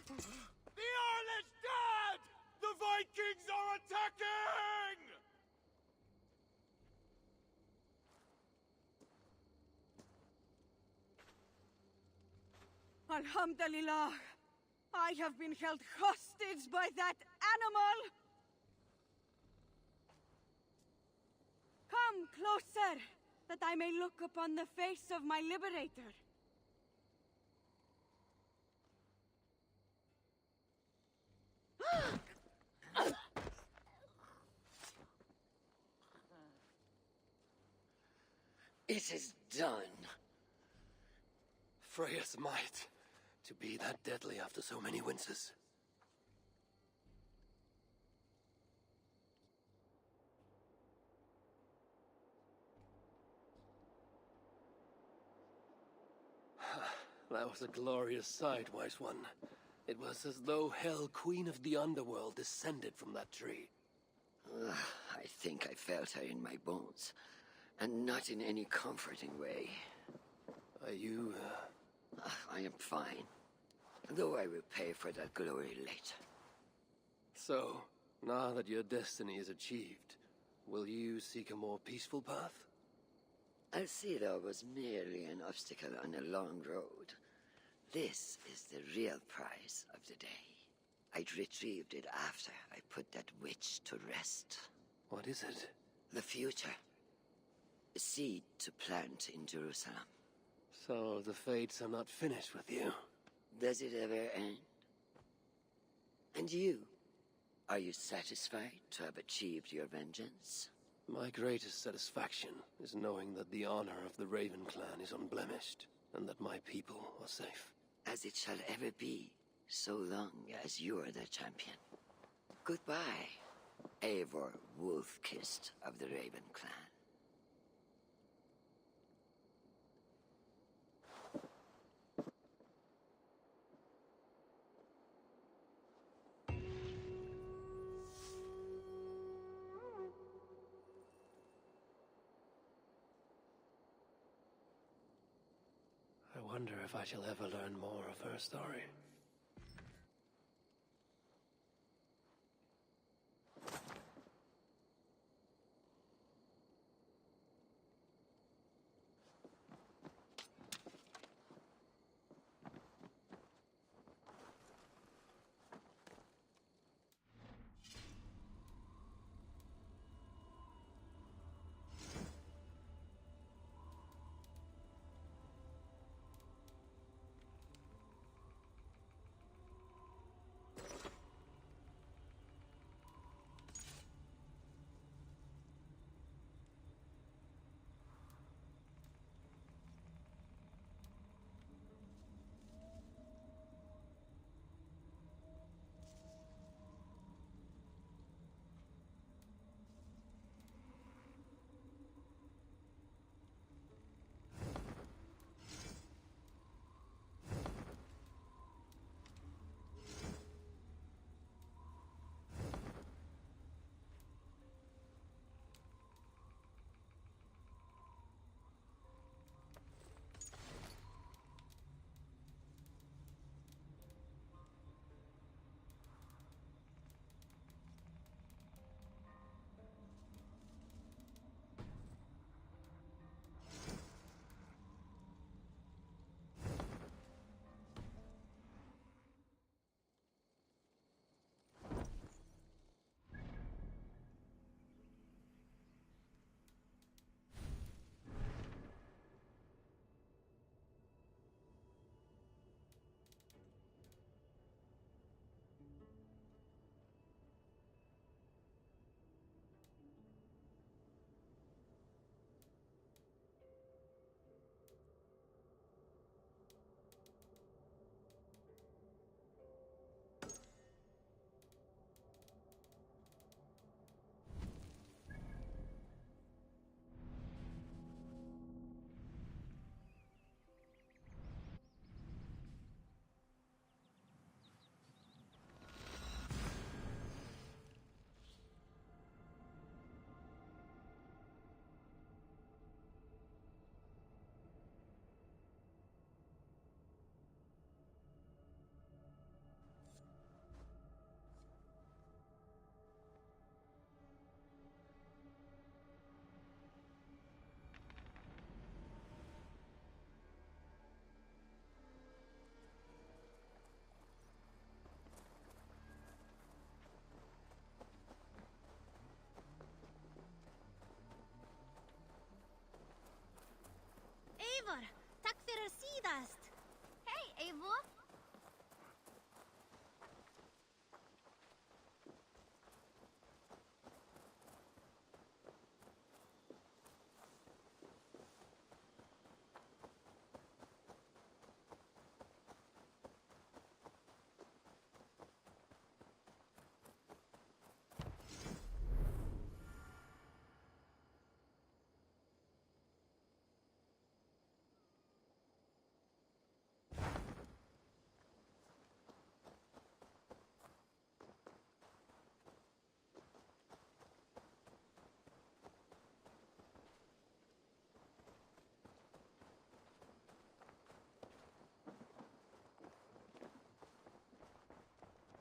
S11: The Earl is dead! The Vikings are attacking!
S20: Alhamdulillah! I have been held hostage by that animal! Come closer, that I may look upon the face of my liberator.
S18: It is done.
S4: Freya's might. To be that deadly after so many winces. That was a glorious sight, Wise One. It was as though Hell, Queen of the Underworld, descended from that tree.
S18: I think I felt her in my bones, and not in any comforting way.
S4: Are you,
S18: I am fine, though I will pay for that glory later.
S4: So, now that your destiny is achieved, will you seek a more peaceful path?
S18: Alcira was merely an obstacle on a long road. This is the real prize of the day. I'd retrieved it after I put that witch to rest.
S4: What is it?
S18: The future. A seed to plant in Jerusalem.
S4: So the fates are not finished with you?
S18: Does it ever end? And you? Are you satisfied to have achieved your vengeance?
S4: My greatest satisfaction is knowing that the honor of the Raven clan is unblemished, and that my people are safe.
S18: As it shall ever be, so long as you are the champion. Goodbye. Eivor Wolf-Kissed of the Raven clan.
S4: I wonder if I shall ever learn more of her story.
S17: Eivor, takk fyrir síðast. Hey, Eivor.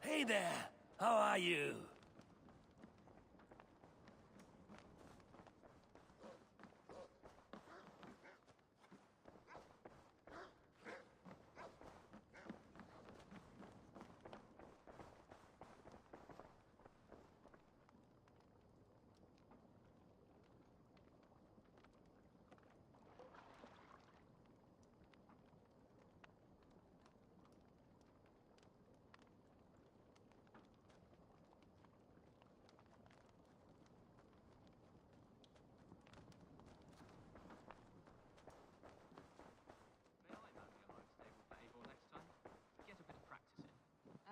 S21: Hey there! How are you?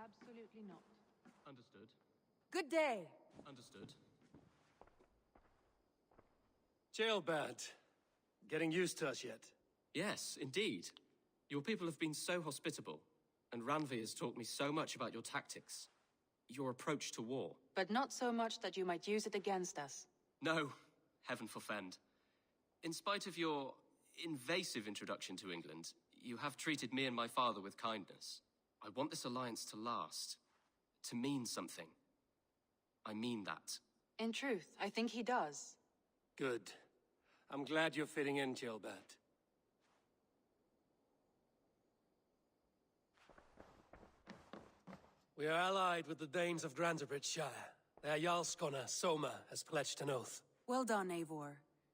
S3: Absolutely not.
S19: Understood.
S3: Good day.
S4: Understood. Jailbird. Getting used to us yet? Yes, indeed. Your people have been so hospitable, and Ranvi has taught me so much about your tactics. Your approach to war.
S3: But not so much that you might use it against us.
S4: No, heaven forfend. In spite of your invasive introduction to England, you have treated me and my father with kindness. I want this alliance to last, to mean something. I mean that.
S3: In truth, I think he does.
S4: Good. I'm glad you're fitting in, Gilbert. We are allied with the Danes of Grantebridgeshire. Their Jarlskona, Soma, has pledged an oath.
S3: Well done, Eivor.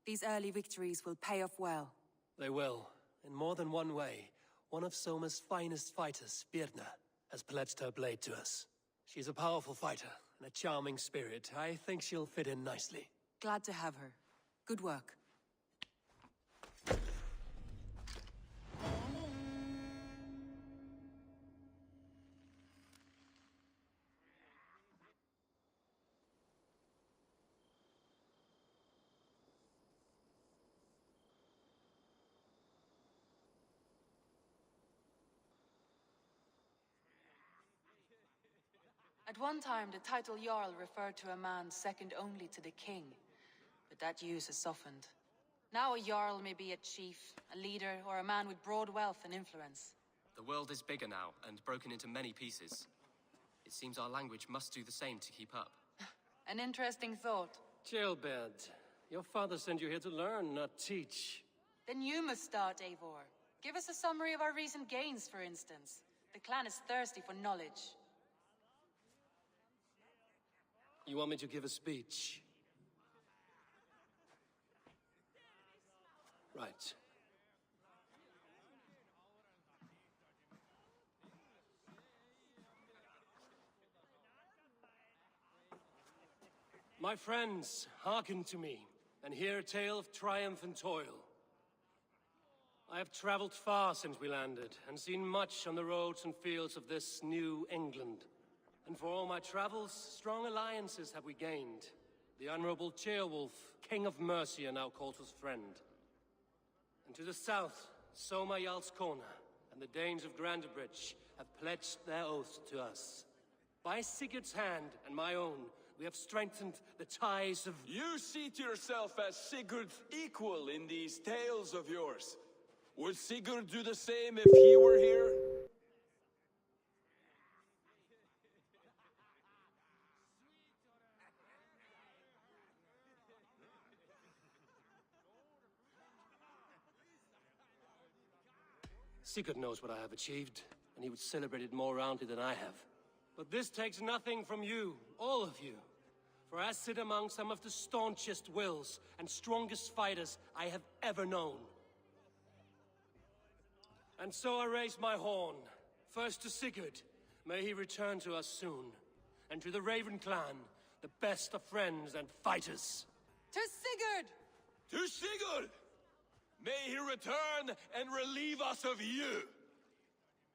S3: These early victories will pay off well.
S4: They will. In more than one way. One of Soma's finest fighters, Birna, has pledged her blade to us. She's a powerful fighter and a charming spirit. I think she'll fit in nicely.
S3: Glad to have her. Good work. At one time, the title Jarl referred to a man second only to the king, but that use has softened. Now a Jarl may be a chief, a leader, or a man with broad wealth and influence.
S4: The world is bigger now, and broken into many pieces. It seems our language must do the same to keep up.
S3: An interesting thought.
S4: Jailbird, your father sent you here to learn, not teach.
S3: Then you must start, Eivor. Give us a summary of our recent gains, for instance. The clan is thirsty for knowledge.
S4: You want me to give a speech? Right. My friends, hearken to me, and hear a tale of triumph and toil. I have traveled far since we landed, and seen much on the roads and fields of this new England. And for all my travels, strong alliances have we gained. The Honorable Ceolwulf, King of Mercia, now calls us friend. And to the south, Soma Jarlskona and the Danes of Grantebridge have pledged their oath to us. By Sigurd's hand and my own, we have strengthened the ties of...
S15: You seat yourself as Sigurd's equal in these tales of yours. Would Sigurd do the same if he were here?
S4: Sigurd knows what I have achieved, and he would celebrate it more roundly than I have. But this takes nothing from you, all of you. For I sit among some of the staunchest wills and strongest fighters I have ever known. And so I raise my horn, first to Sigurd, may he return to us soon, and to the Raven clan, the best of friends and fighters.
S3: To Sigurd!
S15: To Sigurd! May he return and relieve us of you!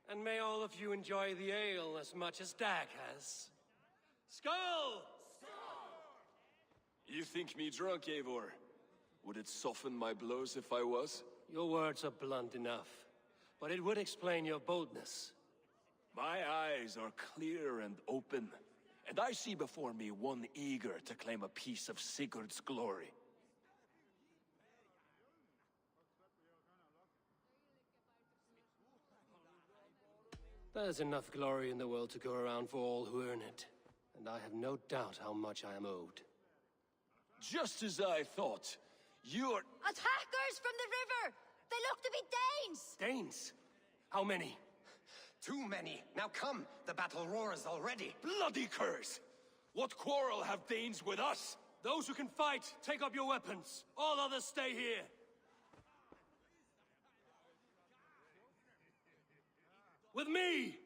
S4: And may all of you enjoy the ale as much as Dag has. Skull!
S15: You think me drunk, Eivor? Would it soften my blows if I was?
S4: Your words are blunt enough, but it would explain your boldness.
S15: My eyes are clear and open, and I see before me one eager to claim a piece of Sigurd's glory.
S4: There's enough glory in the world to go around for all who earn it, and I have no doubt how much I am owed.
S15: Just as I thought. You're...
S6: Attackers from the river! They look to be Danes!
S4: Danes? How many?
S5: Too many. Now come, the battle roars already.
S15: Bloody curse! What quarrel have Danes with us?
S4: Those who can fight, take up your weapons. All others stay here. With me!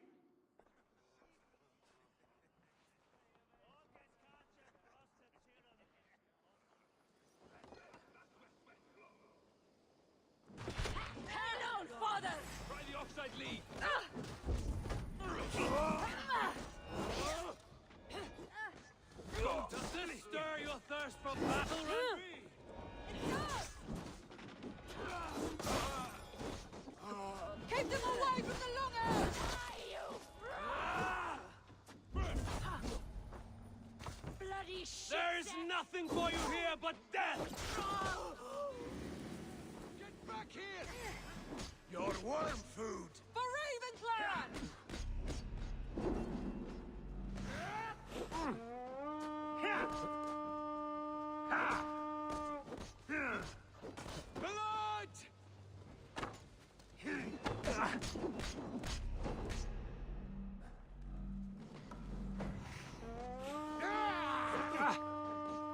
S6: Hell on, father!
S15: Try the offside lead!
S6: Does
S21: dressed for battle, Randy?
S20: Keep them away from the longers!
S21: Bloody shit! There's nothing for you here but death!
S10: Get back here! Your worm food!
S20: For Ravenclan!
S10: Blood!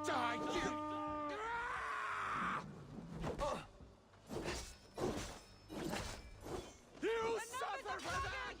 S10: Die, you! You'll suffer for that!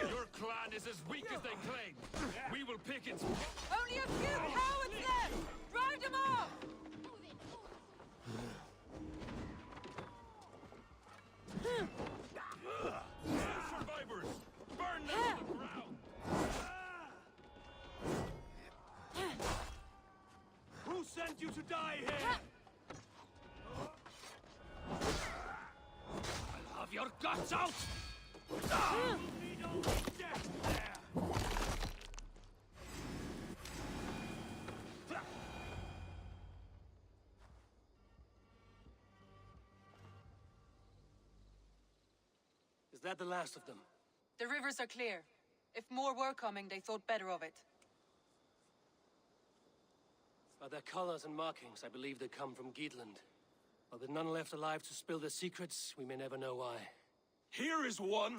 S7: Your clan is as weak as they claim. We will pick its...
S20: Only a few cowards left! Drive them off!
S7: Survivors! Burn them to the ground!
S21: Who sent you to die here?
S7: I'll have your guts out!
S4: Is that the last of them?
S3: The rivers are clear. If more were coming, they thought better of it.
S4: By their colors and markings, I believe they come from Geatland. But with none left alive to spill their secrets, we may never know why.
S21: Here is one.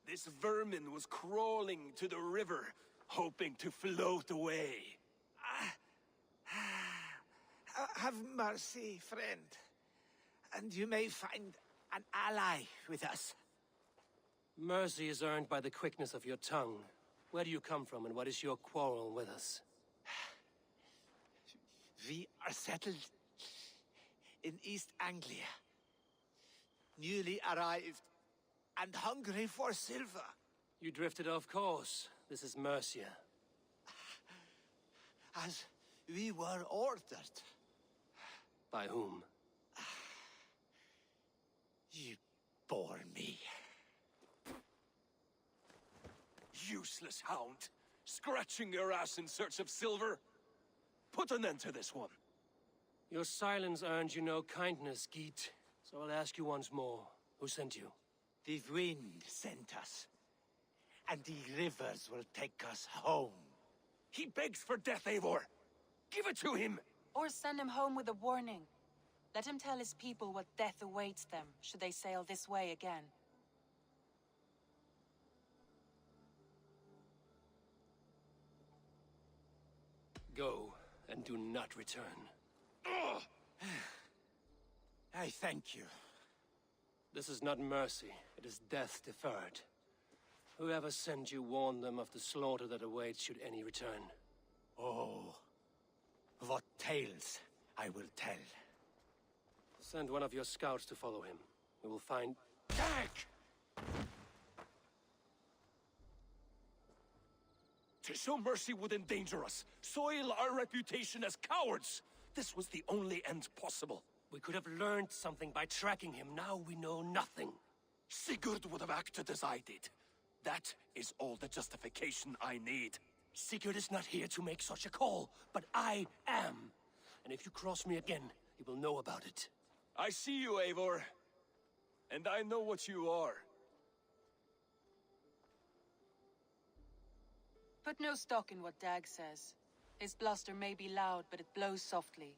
S21: This vermin was crawling to the river, hoping to float away.
S13: Have mercy, friend. And you may find an ally with us.
S4: Mercy is earned by the quickness of your tongue. Where do you come from, and what is your quarrel with us?
S13: We are settled in East Anglia. Newly arrived and hungry for silver.
S4: You drifted off course. This is Mercia.
S13: As we were ordered.
S4: By whom?
S13: You bore me.
S21: Useless hound. Scratching your ass in search of silver. Put an end to this one.
S4: Your silence earned you no kindness, Geet. So I'll ask you once more. Who sent you?
S13: The wind sent us. And the rivers will take us home.
S21: He begs for death, Eivor. Give it to him.
S3: Or send him home with a warning. Let him tell his people what death awaits them, should they sail this way again.
S4: Go, and do not return.
S13: I thank you.
S4: This is not mercy, it is death deferred. Whoever sent you warned them of the slaughter that awaits should any return.
S13: Oh, what tales I will tell.
S4: Send one of your scouts to follow him. We will find...
S21: Dag! To show mercy would endanger us, soil our reputation as cowards. This was the only end possible.
S4: We could have learned something by tracking him. Now we know nothing.
S21: Sigurd would have acted as I did. That is all the justification I need.
S4: Sigurd is not here to make such a call, but I am. And if you cross me again, he will know about it.
S21: I see you, Eivor. And I know what you are.
S3: Put no stock in what Dag says. His bluster may be loud, but it blows softly.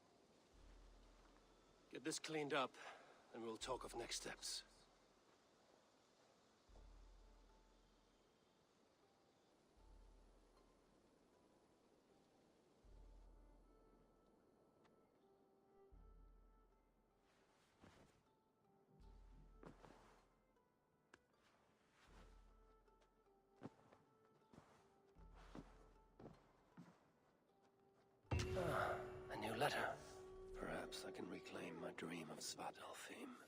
S4: Get this cleaned up, and we'll talk of next steps.
S9: Svartalfheim.